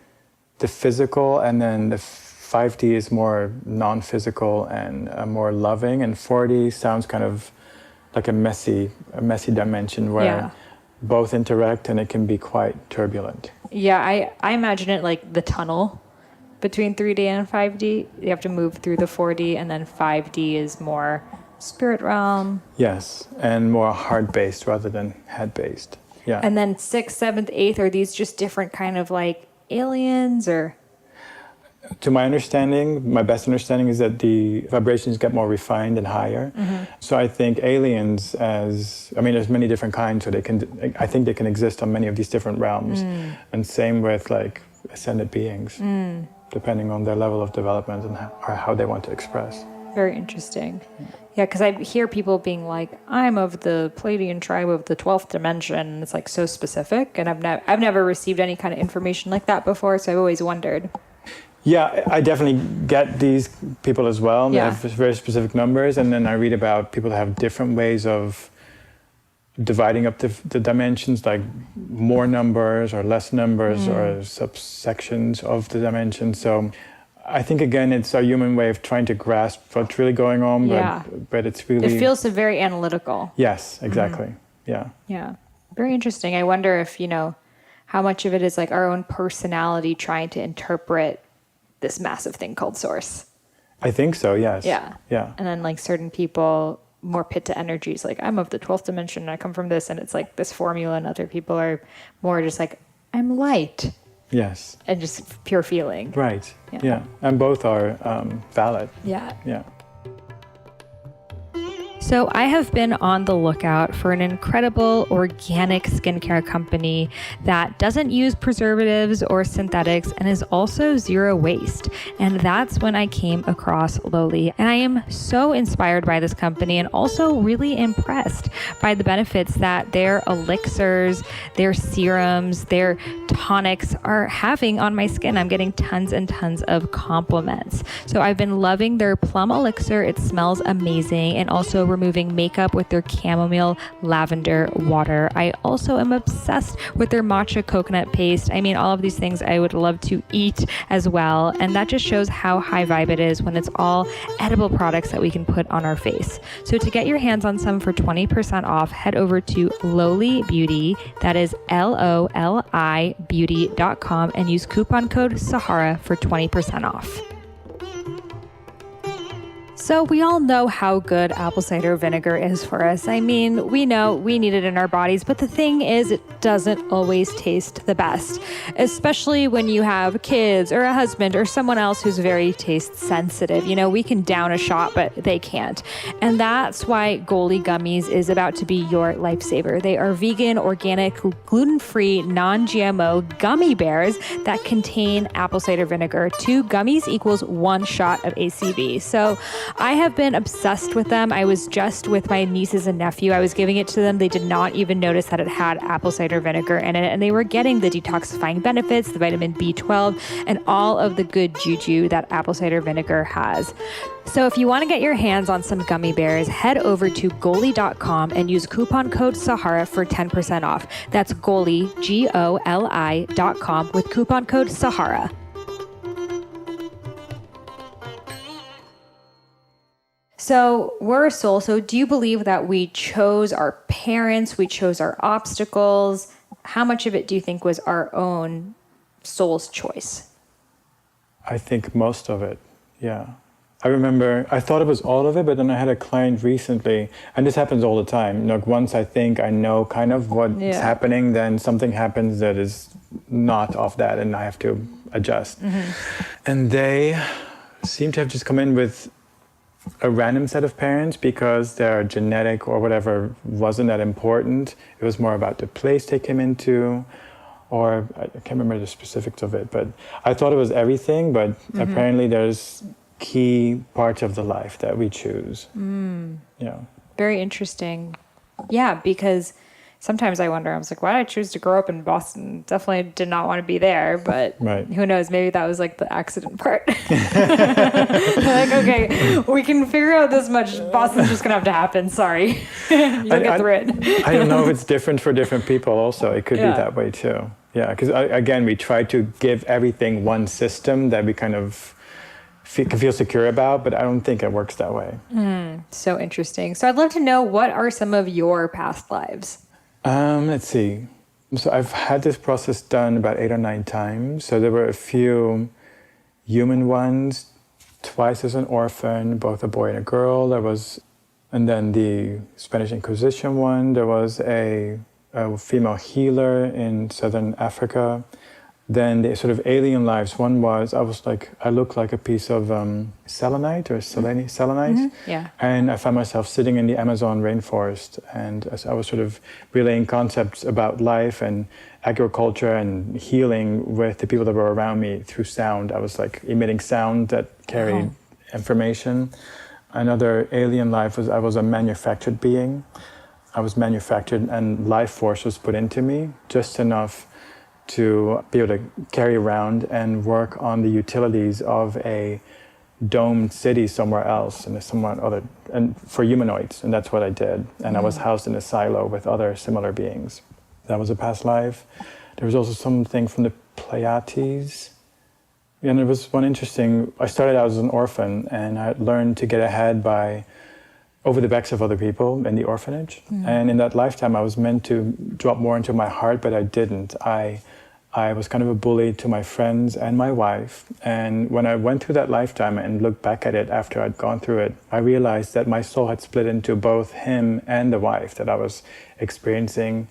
the physical, and then the 5D is more non-physical and more loving, and 4D sounds kind of like a messy dimension where both interact, and it can be quite turbulent. Yeah, I imagine it like the tunnel between 3D and 5D. You have to move through the 4D, and then 5D is more spirit realm. Yes, and more heart-based rather than head-based. Yeah. And then 6th, 7th, 8th, are these just different kind of like aliens or? To my understanding, my best understanding is that the vibrations get more refined and higher. Mm-hmm. So I think aliens there's many different kinds, so I think they can exist on many of these different realms. And same with like ascended beings, depending on their level of development and how they want to express. Very interesting. Yeah, because I hear people being like, I'm of the Pleiadian tribe of the 12th dimension. And it's like so specific. And I've never received any kind of information like that before. So I've always wondered. Yeah, I definitely get these people as well. They Yeah. have very specific numbers. And then I read about people that have different ways of dividing up the dimensions, like more numbers or less numbers or subsections of the dimensions. So I think, again, it's a human way of trying to grasp what's really going on, but it's really... It feels very analytical. Yes, exactly. Yeah. Yeah. Very interesting. I wonder if, how much of it is like our own personality trying to interpret this massive thing called source. I think so, yes. Yeah. Yeah. And then like certain people, more pitta energies, like I'm of the 12th dimension and I come from this and it's like this formula, and other people are more just like, I'm light. Yes. And just pure feeling. Right. Yeah. Yeah. And both are valid. Yeah. Yeah. So I have been on the lookout for an incredible organic skincare company that doesn't use preservatives or synthetics and is also zero waste. And that's when I came across Loli. And I am so inspired by this company and also really impressed by the benefits that their elixirs, their serums, their tonics are having on my skin. I'm getting tons and tons of compliments. So I've been loving their plum elixir. It smells amazing, and also removing makeup with their chamomile lavender water. I also am obsessed with their matcha coconut paste. I mean, all of these things I would love to eat as well. And that just shows how high vibe it is when it's all edible products that we can put on our face. So to get your hands on some for 20% off, head over to Loli Beauty. That is LOLI beauty.com, and use coupon code Sahara for 20% off. So we all know how good apple cider vinegar is for us. I mean, we know we need it in our bodies, but the thing is, it doesn't always taste the best, especially when you have kids or a husband or someone else who's very taste sensitive. We can down a shot, but they can't. And that's why Goli Gummies is about to be your lifesaver. They are vegan, organic, gluten-free, non-GMO gummy bears that contain apple cider vinegar. 2 gummies equals 1 shot of ACV. So I have been obsessed with them. I was just with my nieces and nephew. I was giving it to them. They did not even notice that it had apple cider vinegar in it. And they were getting the detoxifying benefits, the vitamin B12, and all of the good juju that apple cider vinegar has. So if you want to get your hands on some gummy bears, head over to Goli.com and use coupon code Sahara for 10% off. That's Goli, GOLI.com, with coupon code Sahara. So we're a soul. So do you believe that we chose our parents, we chose our obstacles? How much of it do you think was our own soul's choice? I think most of it, yeah. I remember, I thought it was all of it, but then I had a client recently, and this happens all the time. Once I think I know kind of what's happening, then something happens that is not of that, and I have to adjust. Mm-hmm. And they seem to have just come in with a random set of parents because their genetic or whatever wasn't that important. It was more about the place they came into, or I can't remember the specifics of it, but I thought it was everything, but apparently there's key parts of the life that we choose. Yeah. Very interesting. Yeah, because sometimes I wonder, I was like, why did I choose to grow up in Boston? Definitely did not want to be there, but who knows? Maybe that was like the accident part. Like, okay, we can figure out this much. Boston's just going to have to happen. Sorry. You'll get through it. I don't know if it's different for different people also. It could be that way too. Yeah, because again, we try to give everything one system that we kind of feel secure about, but I don't think it works that way. So interesting. So I'd love to know, what are some of your past lives? Let's see. So I've had this process done about 8 or 9 times. So there were a few human ones, twice as an orphan, both a boy and a girl. And then the Spanish Inquisition one. There was a female healer in Southern Africa. Then the sort of alien lives. One was, I looked like a piece of selenite or selenite. Yeah. And I found myself sitting in the Amazon rainforest. And as I was sort of relaying concepts about life and agriculture and healing with the people that were around me through sound. I was like emitting sound that carried information. Another alien life was, I was a manufactured being. I was manufactured and life force was put into me, just enough to be able to carry around and work on the utilities of a domed city somewhere else and somewhat other, and for humanoids, and that's what I did. And I was housed in a silo with other similar beings. That was a past life. There was also something from the Pleiades. And it was one interesting, I started out as an orphan and I learned to get ahead by over the backs of other people in the orphanage. And in that lifetime, I was meant to drop more into my heart, but I didn't. I was kind of a bully to my friends and my wife. And when I went through that lifetime and looked back at it after I'd gone through it, I realized that my soul had split into both him and the wife, that I was experiencing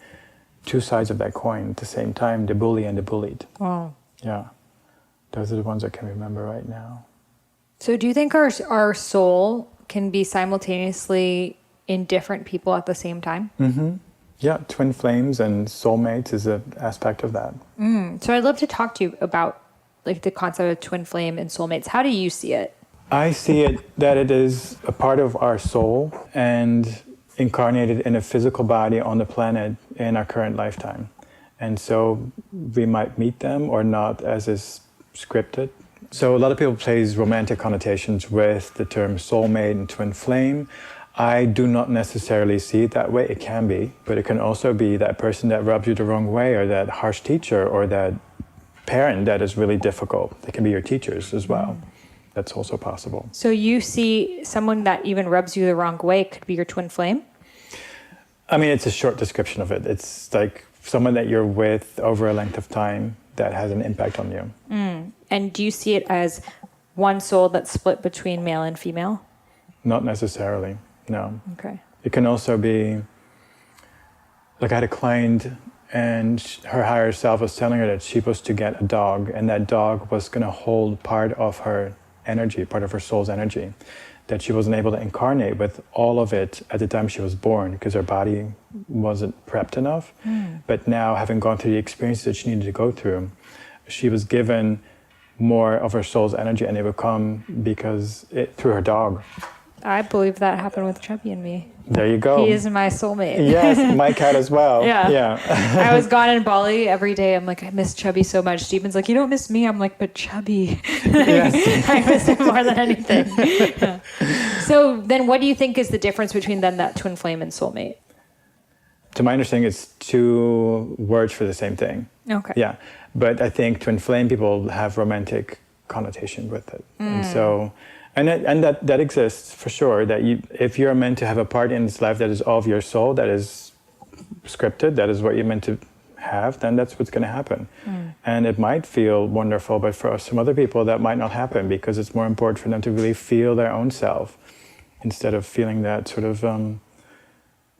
two sides of that coin at the same time, the bully and the bullied. Wow. Yeah. Those are the ones I can remember right now. So do you think our soul can be simultaneously in different people at the same time? Yeah, twin flames and soulmates is an aspect of that. So I'd love to talk to you about like the concept of twin flame and soulmates. How do you see it? I see it that it is a part of our soul and incarnated in a physical body on the planet in our current lifetime. And so we might meet them or not, as is scripted. So a lot of people place romantic connotations with the term soulmate and twin flame. I do not necessarily see it that way. It can be, but it can also be that person that rubs you the wrong way, or that harsh teacher, or that parent that is really difficult. They can be your teachers as well. That's also possible. So you see someone that even rubs you the wrong way could be your twin flame? I mean, it's a short description of it. It's like someone that you're with over a length of time that has an impact on you. And do you see it as one soul that's split between male and female? Not necessarily. No. Okay. It can also be, like I had a client and her higher self was telling her that she was to get a dog, and that dog was going to hold part of her energy, part of her soul's energy, that she wasn't able to incarnate with all of it at the time she was born because her body wasn't prepped enough. But now, having gone through the experiences that she needed to go through, she was given more of her soul's energy, and it would come through her dog. I believe that happened with Chubby and me. There you go. He is my soulmate. Yes, my cat as well. Yeah. I was gone in Bali every day. I'm like, I miss Chubby so much. Stephen's like, you don't miss me. I'm like, but Chubby. Yes. I miss him more than anything. Yeah. So then what do you think is the difference between then that twin flame and soulmate? To my understanding, it's two words for the same thing. Okay. Yeah. But I think twin flame people have romantic connotation with it. And so... And that exists for sure, that if you're meant to have a part in this life that is all of your soul, that is scripted, that is what you're meant to have, then that's what's going to happen. And it might feel wonderful, but for some other people that might not happen because it's more important for them to really feel their own self instead of feeling that sort of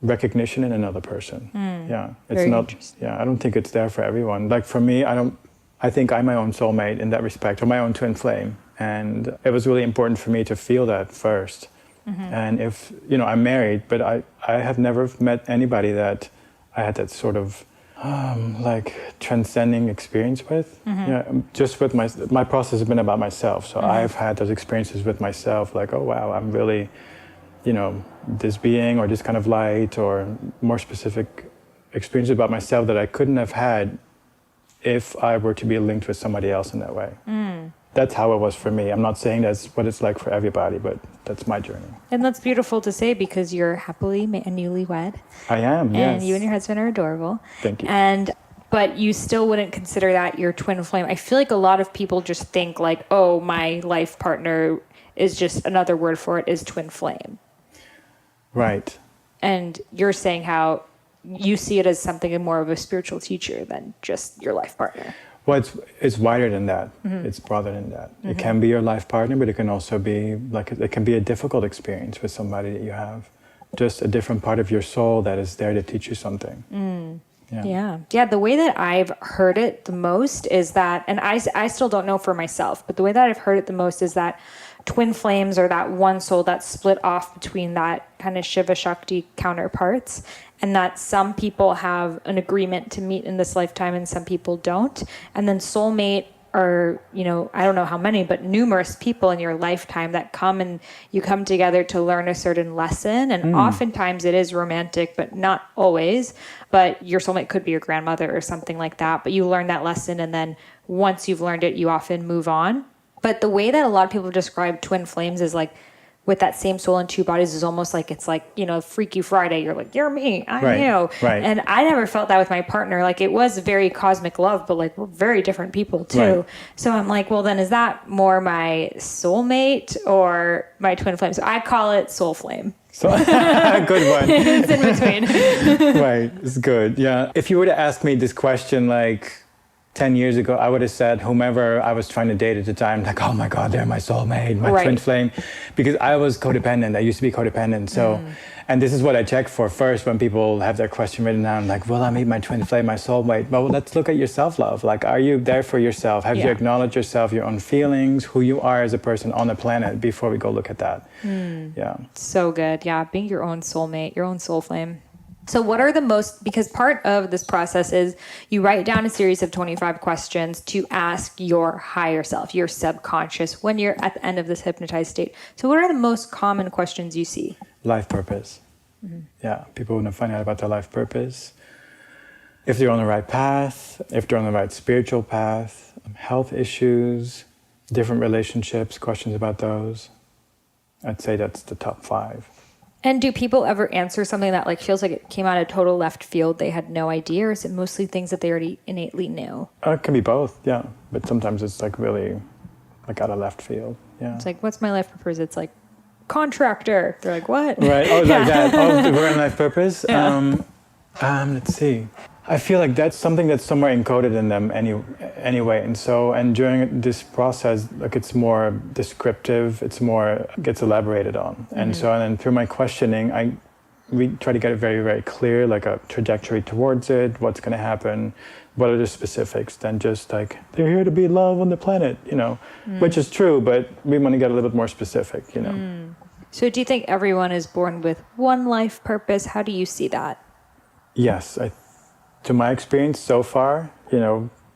recognition in another person. Yeah, it's Very not. Yeah, I don't think it's there for everyone. Like for me, I think I'm my own soulmate in that respect, or my own twin flame. And it was really important for me to feel that first. And if, I'm married, but I have never met anybody that I had that sort of like transcending experience with. Yeah, just with my process has been about myself. So I've had those experiences with myself, like, oh wow, I'm really, this being or this kind of light, or more specific experiences about myself that I couldn't have had if I were to be linked with somebody else in that way. That's how it was for me. I'm not saying that's what it's like for everybody, but that's my journey. And that's beautiful to say because you're happily and newlywed. I am, yes. And you and your husband are adorable. Thank you. But you still wouldn't consider that your twin flame. I feel like a lot of people just think like, oh, my life partner is just another word for it is twin flame. Right. And you're saying how you see it as something more of a spiritual teacher than just your life partner. Well, it's wider than that. It's broader than that. It can be your life partner, but it can also be like, it can be a difficult experience with somebody that you have. Just a different part of your soul that is there to teach you something. Yeah. The way that I've heard it the most is that, and I still don't know for myself, but the way that I've heard it the most is that twin flames are that one soul that's split off between that kind of Shiva Shakti counterparts, and that some people have an agreement to meet in this lifetime and some people don't. And then soulmate are, I don't know how many, but numerous people in your lifetime that come and you come together to learn a certain lesson. And oftentimes it is romantic, but not always. But your soulmate could be your grandmother or something like that. But you learn that lesson, and then once you've learned it, you often move on. But the way that a lot of people describe twin flames is like, with that same soul in two bodies is almost like it's like, Freaky Friday. You're like, you're me, I'm you. Right. And I never felt that with my partner. Like, it was very cosmic love, but like, we're very different people too. Right. So I'm like, well, then is that more my soulmate or my twin flame? So I call it soul flame. So, good one. It's in between. Right. It's good. Yeah. If you were to ask me this question, like 10 years ago, I would have said whomever I was trying to date at the time, like, oh my God, they're my soulmate, my twin flame, because I was codependent. I used to be codependent. So, and this is what I check for first when people have their question written down, like, will I meet my twin flame, my soulmate? Well, let's look at your self-love. Like, are you there for yourself? Have you acknowledged yourself, your own feelings, who you are as a person on the planet before we go look at that? Yeah. So good. Yeah. Being your own soulmate, your own soul flame. So what are because part of this process is you write down a series of 25 questions to ask your higher self, your subconscious, when you're at the end of this hypnotized state. So what are the most common questions you see? Life purpose. Yeah, people want to find out about their life purpose. If they're on the right path, if they're on the right spiritual path, health issues, different relationships, questions about those. I'd say that's the top 5. And do people ever answer something that like feels like it came out of total left field? They had no idea, or is it mostly things that they already innately knew? It can be both, yeah. But sometimes it's like really like out of left field, yeah. It's like, what's my life purpose? It's like contractor. They're like, what? Right. Oh, like that. Oh, we're on life purpose. Yeah. Let's see. I feel like that's something that's somewhere encoded in them anyway. And during this process, like it's more descriptive, gets elaborated on. And then through my questioning, we try to get it very, very clear, like a trajectory towards it, what's going to happen, what are the specifics, than just like, they're here to be love on the planet, which is true, but we want to get a little bit more specific, So do you think everyone is born with one life purpose? How do you see that? Yes, to my experience so far,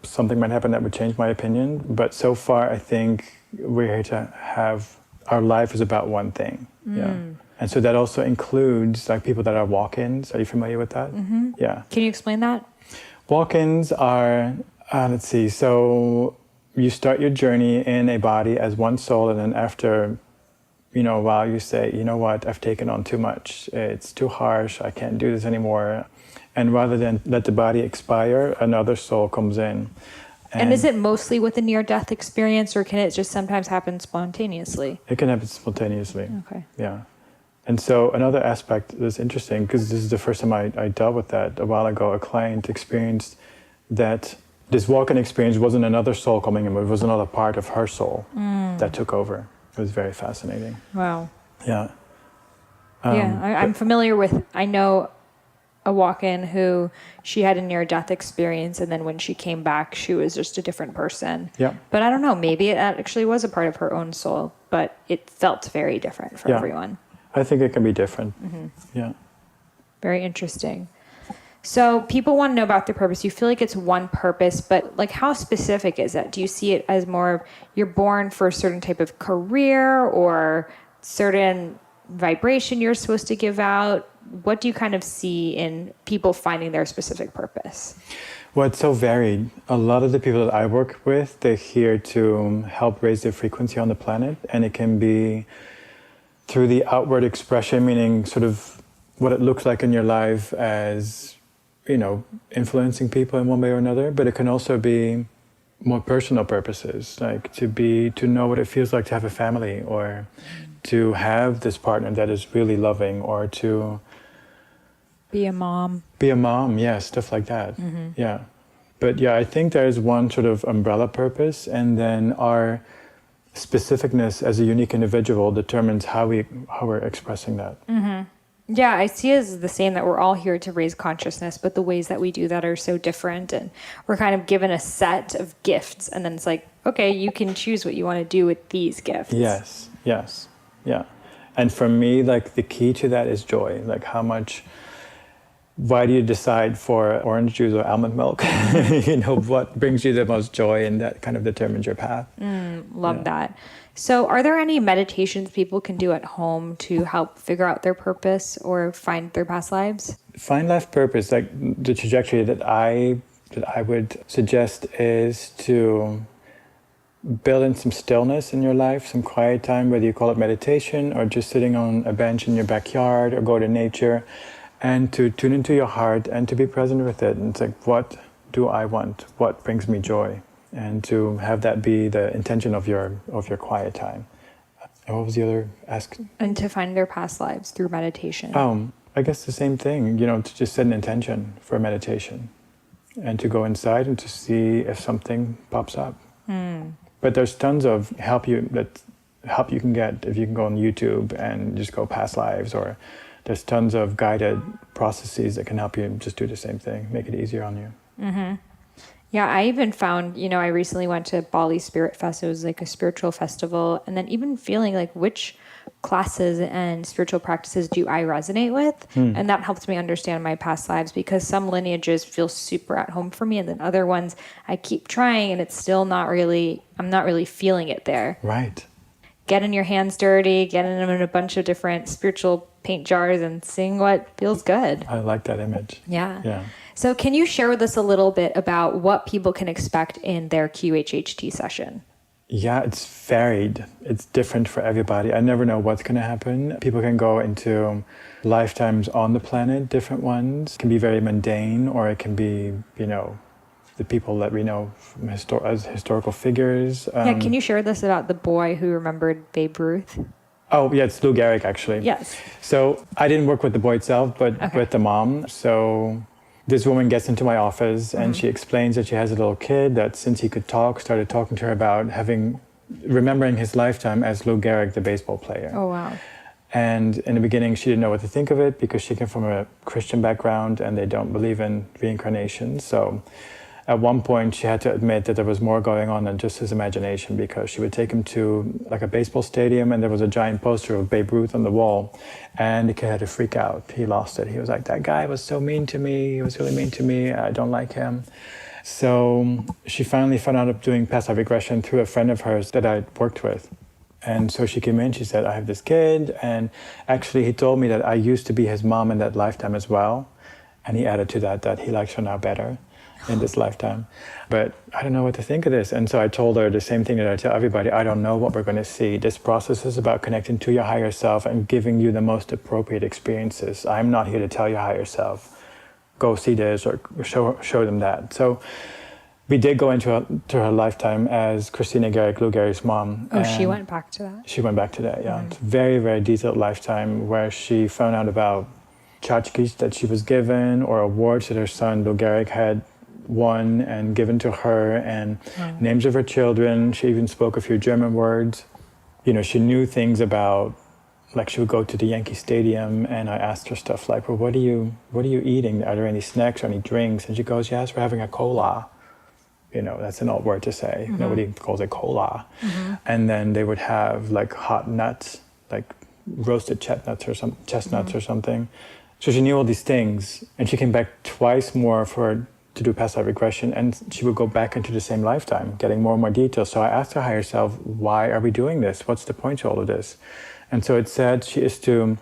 something might happen that would change my opinion. But so far, I think we're here to have, our life is about one thing. Yeah. And so that also includes like people that are walk-ins. Are you familiar with that? Yeah. Can you explain that? Walk-ins are, let's see, so you start your journey in a body as one soul, and then after, a while you say, you know what, I've taken on too much. It's too harsh. I can't do this anymore. And rather than let the body expire, another soul comes in. And is it mostly with a near-death experience, or can it just sometimes happen spontaneously? It can happen spontaneously. Okay. Yeah. And so another aspect that's interesting, because this is the first time I dealt with that a while ago, a client experienced that this walk-in experience wasn't another soul coming in, but it was another part of her soul that took over. It was very fascinating. Wow. Yeah. I'm familiar with, I know a walk-in who she had a near-death experience, and then when she came back, she was just a different person. Yeah. But I don't know, maybe it actually was a part of her own soul, but it felt very different for everyone. I think it can be different. Yeah. Very interesting. So people want to know about their purpose. You feel like it's one purpose, but like how specific is it? Do you see it as more you're born for a certain type of career or certain vibration you're supposed to give out? What do you kind of see in people finding their specific purpose? Well, it's so varied. A lot of the people that I work with, they're here to help raise the frequency on the planet, and it can be through the outward expression, meaning sort of what it looks like in your life as, influencing people in one way or another, but it can also be more personal purposes, like to know what it feels like to have a family, or to have this partner that is really loving, or to be a mom. Yeah, stuff like that. Yeah. But yeah, I think there's one sort of umbrella purpose, and then our specificness as a unique individual determines how we're expressing that. Yeah, I see it as the same, that we're all here to raise consciousness, but the ways that we do that are so different, and we're kind of given a set of gifts, and then it's like, okay, you can choose what you want to do with these gifts. Yes, yeah. And for me, like the key to that is joy. Like why do you decide for orange juice or almond milk? What brings you the most joy, and that kind of determines your path. Love that. So are there any meditations people can do at home to help figure out their purpose or find their past lives? Find life purpose, like the trajectory that I would suggest is to build in some stillness in your life, some quiet time, whether you call it meditation or just sitting on a bench in your backyard or go to nature, and to tune into your heart and to be present with it. And it's like, what do I want? What brings me joy? And to have that be the intention of your quiet time. And what was the other ask? And to find their past lives through meditation. I guess the same thing, to just set an intention for meditation and to go inside and to see if something pops up. But there's tons of help you can get if you can go on YouTube and just go past lives, or there's tons of guided processes that can help you just do the same thing, make it easier on you. Yeah, I even found, I recently went to Bali Spirit Fest. It was like a spiritual festival. And then even feeling like which classes and spiritual practices do I resonate with? And that helped me understand my past lives, because some lineages feel super at home for me. And then other ones I keep trying and it's still I'm not really feeling it there. Right. Getting your hands dirty, getting them in a bunch of different spiritual paint jars and seeing what feels good. I like that image. Yeah. So can you share with us a little bit about what people can expect in their QHHT session? Yeah, it's varied. It's different for everybody. I never know what's going to happen. People can go into lifetimes on the planet, different ones. It can be very mundane, or it can be, the people that we know from as historical figures. Can you share with us about the boy who remembered Babe Ruth? Oh, yeah, it's Lou Gehrig, actually. Yes. So I didn't work with the boy itself, but with the mom. So this woman gets into my office and she explains that she has a little kid that, since he could talk, started talking to her about remembering his lifetime as Lou Gehrig, the baseball player. Oh, wow. And in the beginning, she didn't know what to think of it, because she came from a Christian background and they don't believe in reincarnation. So at one point, she had to admit that there was more going on than just his imagination, because she would take him to like a baseball stadium and there was a giant poster of Babe Ruth on the wall, and the kid had to freak out. He lost it. He was like, that guy was so mean to me. He was really mean to me. I don't like him. So she finally found out doing past life regression through a friend of hers that I'd worked with. And so she came in, she said, I have this kid. And actually he told me that I used to be his mom in that lifetime as well. And he added to that he likes her now better in this lifetime. But I don't know what to think of this. And so I told her the same thing that I tell everybody. I don't know what we're going to see. This process is about connecting to your higher self and giving you the most appropriate experiences. I'm not here to tell your higher self, go see this or show them that. So we did go into her lifetime as Christina Gehrig, Lou Gehrig's mom. Oh, she went back to that? She went back to that, yeah. It's a very, very detailed lifetime where she found out about tchotchkes that she was given, or awards that her son, Lou Gehrig, had won and given to her, and names of her children. She even spoke a few German words. She knew things about, like, she would go to the Yankee Stadium and I asked her stuff like, well, what are you eating? Are there any snacks or any drinks? And she goes, yes, we're having a cola. That's an old word to say. Nobody calls it cola. And then they would have like hot nuts, like roasted chestnuts or something. So she knew all these things, and she came back twice more to do past life regression, and she would go back into the same lifetime, getting more and more details. So I asked her higher self, why are we doing this? What's the point to all of this? And so it said she is to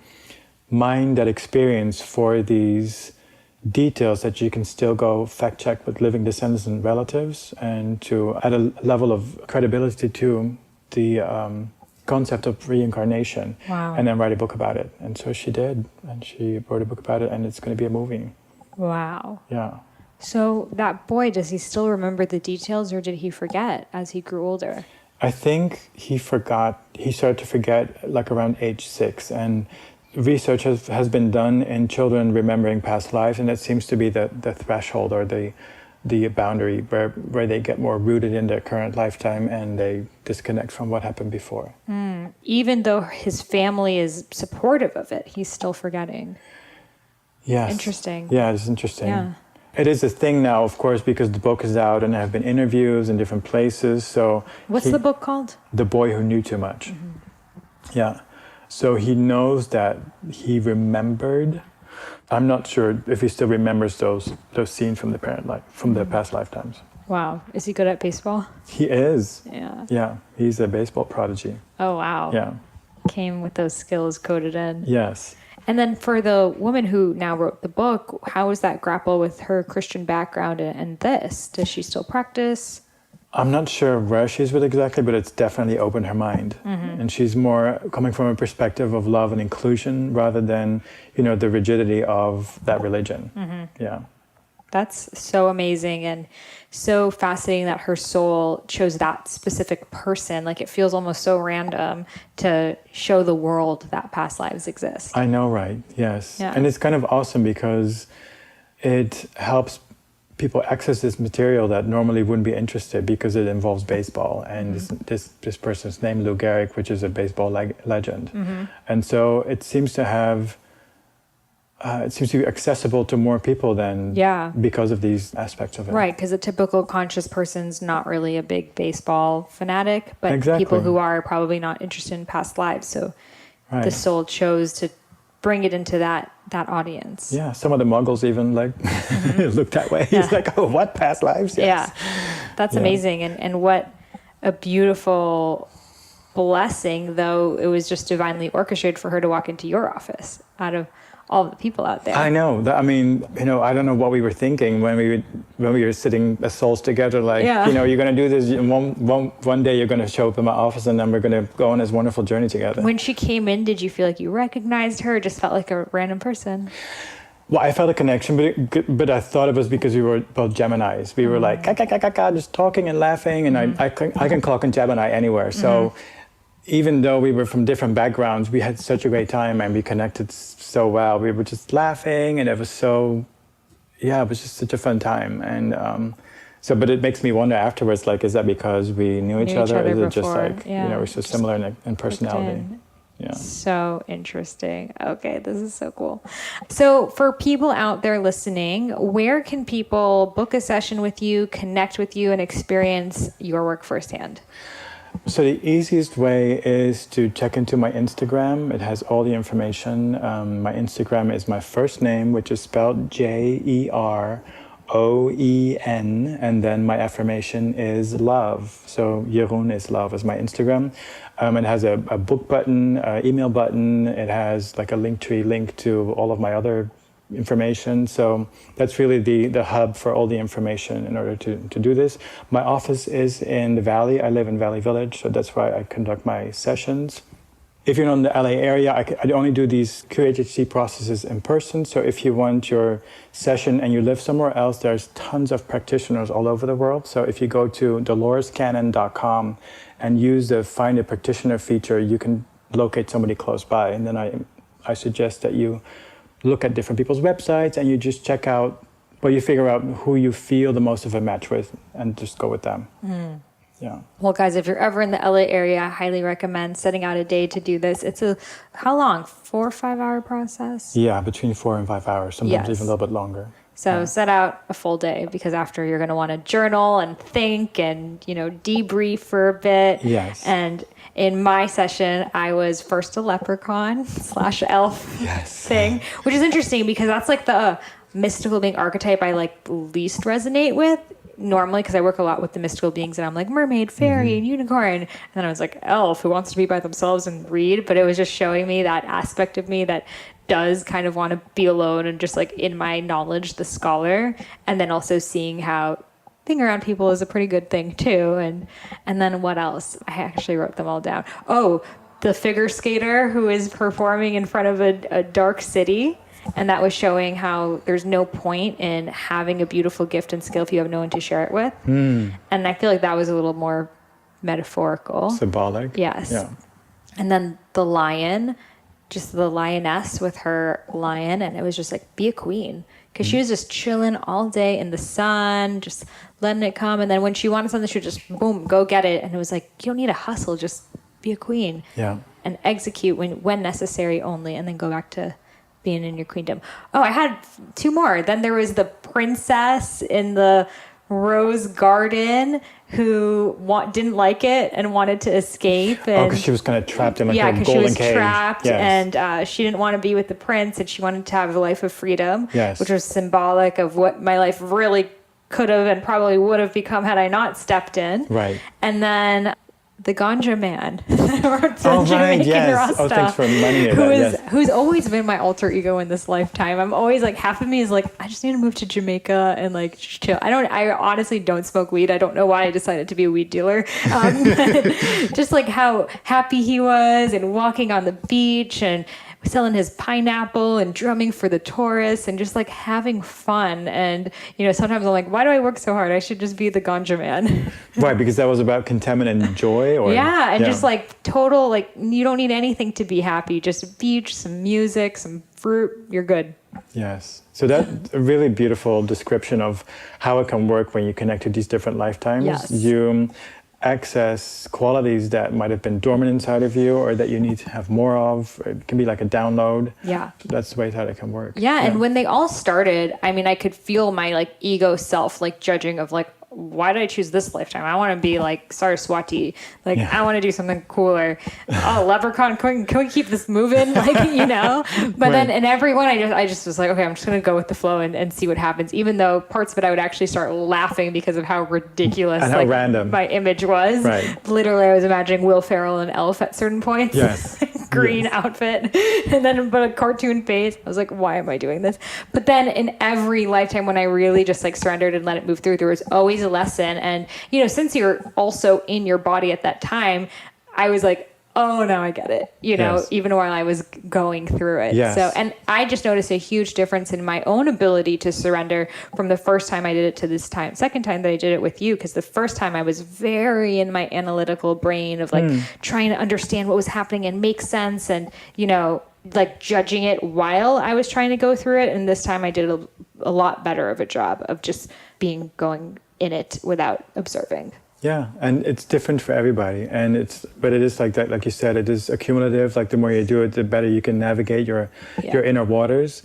mine that experience for these details that you can still go fact check with living descendants and relatives, and to add a level of credibility to the concept of reincarnation. Wow. And then write a book about it. And so she did, and she wrote a book about it, and it's going to be a movie. Wow. Yeah. So that boy, does he still remember the details, or did he forget as he grew older? I think he started to forget like around age 6, and research has been done in children remembering past lives, and that seems to be the threshold or the boundary where they get more rooted in their current lifetime and they disconnect from what happened before. Even though his family is supportive of it, he's still forgetting. Yes. Interesting. Yeah, it's interesting. Yeah. It is a thing now, of course, because the book is out and there have been interviews in different places. So what's the book called? The Boy Who Knew Too Much. Yeah. So he knows that he remembered. I'm not sure if he still remembers those scenes from the past lifetimes. Wow. Is he good at baseball? He is. Yeah. Yeah. He's a baseball prodigy. Oh, wow. Yeah. Came with those skills coded in. Yes. And then for the woman who now wrote the book, how does that grapple with her Christian background and this? Does she still practice? I'm not sure where she's with exactly, but it's definitely opened her mind. And she's more coming from a perspective of love and inclusion rather than, the rigidity of that religion. Yeah. That's so amazing and so fascinating that her soul chose that specific person. Like it feels almost so random to show the world that past lives exist. I know, right? Yes. Yeah. And it's kind of awesome because it helps people access this material that normally wouldn't be interested because it involves baseball. And this person's name, Lou Gehrig, which is a baseball legend. And so it seems to have... it seems to be accessible to more people than because of these aspects of it. Right, because a typical conscious person's not really a big baseball fanatic, but Exactly. people who are probably not interested in past lives. So the soul chose to bring it into that audience. Yeah, some of the muggles even look that way. He's like, oh, what, past lives? Yes. Yeah, that's amazing. And what a beautiful blessing, though it was just divinely orchestrated for her to walk into your office out of all the people out there. I know. I mean, I don't know what we were thinking when we were sitting as souls together. You're going to do this. One day you're going to show up in my office, and then we're going to go on this wonderful journey together. When she came in, did you feel like you recognized her, or just felt like a random person? Well, I felt a connection, but I thought it was because we were both Geminis. We were like, just talking and laughing, and I can clock in Gemini anywhere. So even though we were from different backgrounds, we had such a great time and we connected so well. We were just laughing, and it was it was just such a fun time. And but it makes me wonder afterwards, is that because we knew each other? Is it just we're so similar in personality? Yeah. So interesting. Okay, this is so cool. So for people out there listening, where can people book a session with you, connect with you, and experience your work firsthand? So the easiest way is to check into my Instagram. It has all the information. My Instagram is my first name, which is spelled Jeroen, and then my affirmation is love. So Jeroen is love is my Instagram. It has a book button, email button. It has a Linktree link to all of my other information. So that's really the hub for all the information in order to do this. My office is in the Valley. I live in Valley Village, so that's why I conduct my sessions. If you're not in the LA area, I only do these QHHC processes in person. So if you want your session and you live somewhere else, there's tons of practitioners all over the world. So if you go to dolorescannon.com and use the Find a Practitioner feature, you can locate somebody close by. And then I suggest that you look at different people's websites and you just check out, you figure out who you feel the most of a match with and just go with them. Yeah. Well, guys, if you're ever in the LA area, I highly recommend setting out a day to do this. It's how long? 4 or 5 hour process? Yeah, between 4 and 5 hours, sometimes even a little bit longer. So set out a full day, because after you're going to want to journal and think and, debrief for a bit. Yes. And in my session, I was first a leprechaun / elf thing, which is interesting because that's like the mystical being archetype I like least resonate with normally, because I work a lot with the mystical beings and I'm like mermaid, fairy, and unicorn. And then I was like elf who wants to be by themselves and read. But it was just showing me that aspect of me that does kind of want to be alone and just like in my knowledge, the scholar. And then also seeing how being around people is a pretty good thing too. And then what else? I actually wrote them all down. Oh, the figure skater who is performing in front of a dark city. And that was showing how there's no point in having a beautiful gift and skill if you have no one to share it with. And I feel like that was a little more metaphorical. Symbolic. Yes. Yeah. And then the lion, just the lioness with her lion. And it was just like, be a queen. Because she was just chilling all day in the sun, just letting it come. And then when she wanted something, she would just, boom, go get it. And it was like, you don't need to hustle, just be a queen. Yeah. And execute when necessary only, and then go back to being in your queendom. Oh, I had 2 more. Then there was the princess in the rose garden who didn't like it and wanted to escape. And, because she was kind of trapped in like a golden cage. Yeah, because she was trapped, Yes. and she didn't want to be with the prince, and she wanted to have a life of freedom, Yes. which was symbolic of what my life really could have and probably would have become had I not stepped in. Right. And then the ganja man. Right, yes. Rasta, Thanks for reminding me of that. Yes. who's always been my alter ego in this lifetime. I'm always like, half of me is like, I just need to move to Jamaica and like just chill. I honestly don't smoke weed. I don't know why I decided to be a weed dealer. Just like how happy he was and walking on the beach and selling his pineapple and drumming for the tourists and just like having fun. And, sometimes I'm like, why do I work so hard? I should just be the ganja man. Right, because that was about contentment and joy? Or Just like total, like you don't need anything to be happy. Just beach, some music, some fruit, you're good. Yes. So that's a really beautiful description of how it can work when you connect to these different lifetimes. Yes. You access qualities that might have been dormant inside of you or that you need to have more of. It can be like a download. Yeah. That's the way that it can work. Yeah. And when they all started, I mean, I could feel my like ego self like judging of like, why did I choose this lifetime? I want to be like Saraswati. Like, I want to do something cooler. Oh, leprechaun, can we keep this moving? Like, But then in every one, I just was like, okay, I'm just going to go with the flow and see what happens. Even though parts of it, I would actually start laughing because of how ridiculous and how random my image was. Right. Literally, I was imagining Will Ferrell and Elf at certain points. Yes. Green outfit. And then but a cartoon face. I was like, why am I doing this? But then in every lifetime, when I really just like surrendered and let it move through, there was always a lesson. And, since you're also in your body at that time, I was like, oh, now I get it, Yes. even while I was going through it. Yes. So, and I just noticed a huge difference in my own ability to surrender from the first time I did it to this second time that I did it with you. Because the first time I was very in my analytical brain of like trying to understand what was happening and make sense and, like judging it while I was trying to go through it. And this time I did a lot better of a job of just going in it without observing. Yeah, and it's different for everybody, but it is like that, like you said, it is accumulative. Like the more you do it, the better you can navigate your inner waters.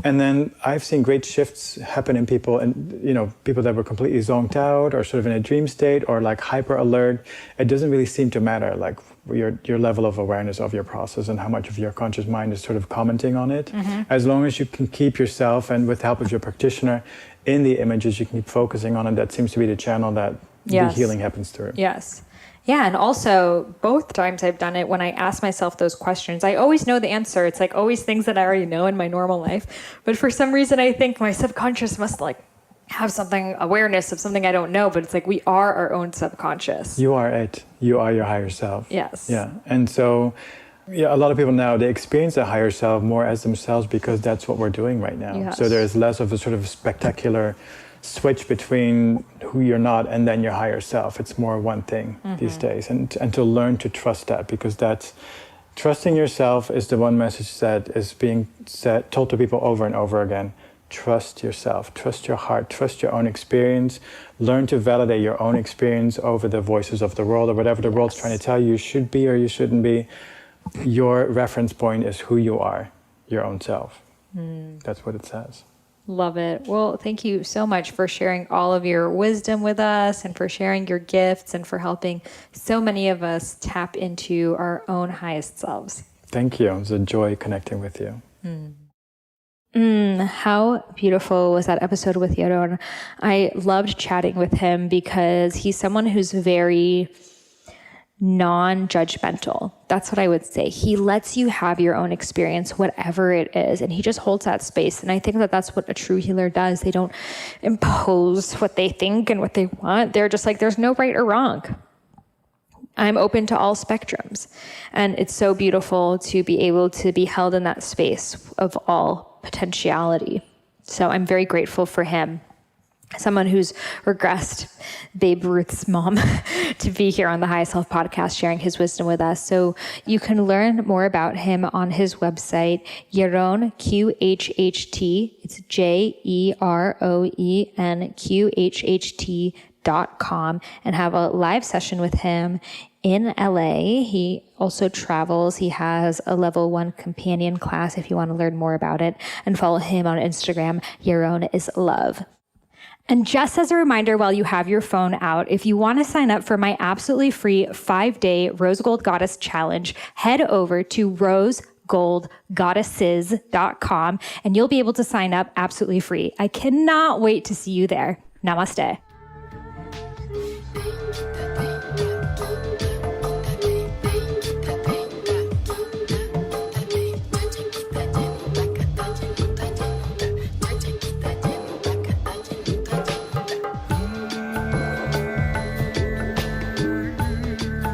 And then I've seen great shifts happen in people, and people that were completely zonked out, or sort of in a dream state, or like hyper alert. It doesn't really seem to matter, like your level of awareness of your process and how much of your conscious mind is sort of commenting on it. As long as you can keep yourself, and with the help of your practitioner, in the images, you can keep focusing on it. That seems to be the channel that the healing happens through. Yes. Yeah. And also both times I've done it, when I ask myself those questions, I always know the answer. It's like always things that I already know in my normal life. But for some reason, I think my subconscious must like have something, awareness of something I don't know. But it's like we are our own subconscious. You are it. You are your higher self. Yes. Yeah. And so, a lot of people now, they experience the higher self more as themselves because that's what we're doing right now. Yes. So there's less of a sort of spectacular switch between who you're not and then your higher self. It's more one thing these days. And to learn to trust that, because that's trusting yourself is the one message that is being told to people over and over again. Trust yourself, trust your heart, trust your own experience. Learn to validate your own experience over the voices of the world or whatever the world's trying to tell you should be or you shouldn't be. Your reference point is who you are, your own self. That's what it says. Love it. Well, thank you so much for sharing all of your wisdom with us and for sharing your gifts and for helping so many of us tap into our own highest selves. Thank you. It was a joy connecting with you. How beautiful was that episode with Jeroen? I loved chatting with him because he's someone who's very non-judgmental. That's what I would say. He lets you have your own experience, whatever it is, and he just holds that space. And I think that that's what a true healer does. They don't impose what they think and what they want. They're just like, there's no right or wrong. I'm open to all spectrums. And it's so beautiful to be able to be held in that space of all potentiality. So I'm very grateful for him. Someone who's regressed, Babe Ruth's mom, to be here on the High Self podcast, sharing his wisdom with us. So you can learn more about him on his website, Jeroen, QHHT. It's JEROENQHHT.com, and have a live session with him in LA. He also travels. He has a level 1 companion class if you want to learn more about it, and follow him on Instagram. Jeroen is love. And just as a reminder, while you have your phone out, if you want to sign up for my absolutely free 5-day Rose Gold Goddess Challenge, head over to rosegoldgoddesses.com and you'll be able to sign up absolutely free. I cannot wait to see you there. Namaste.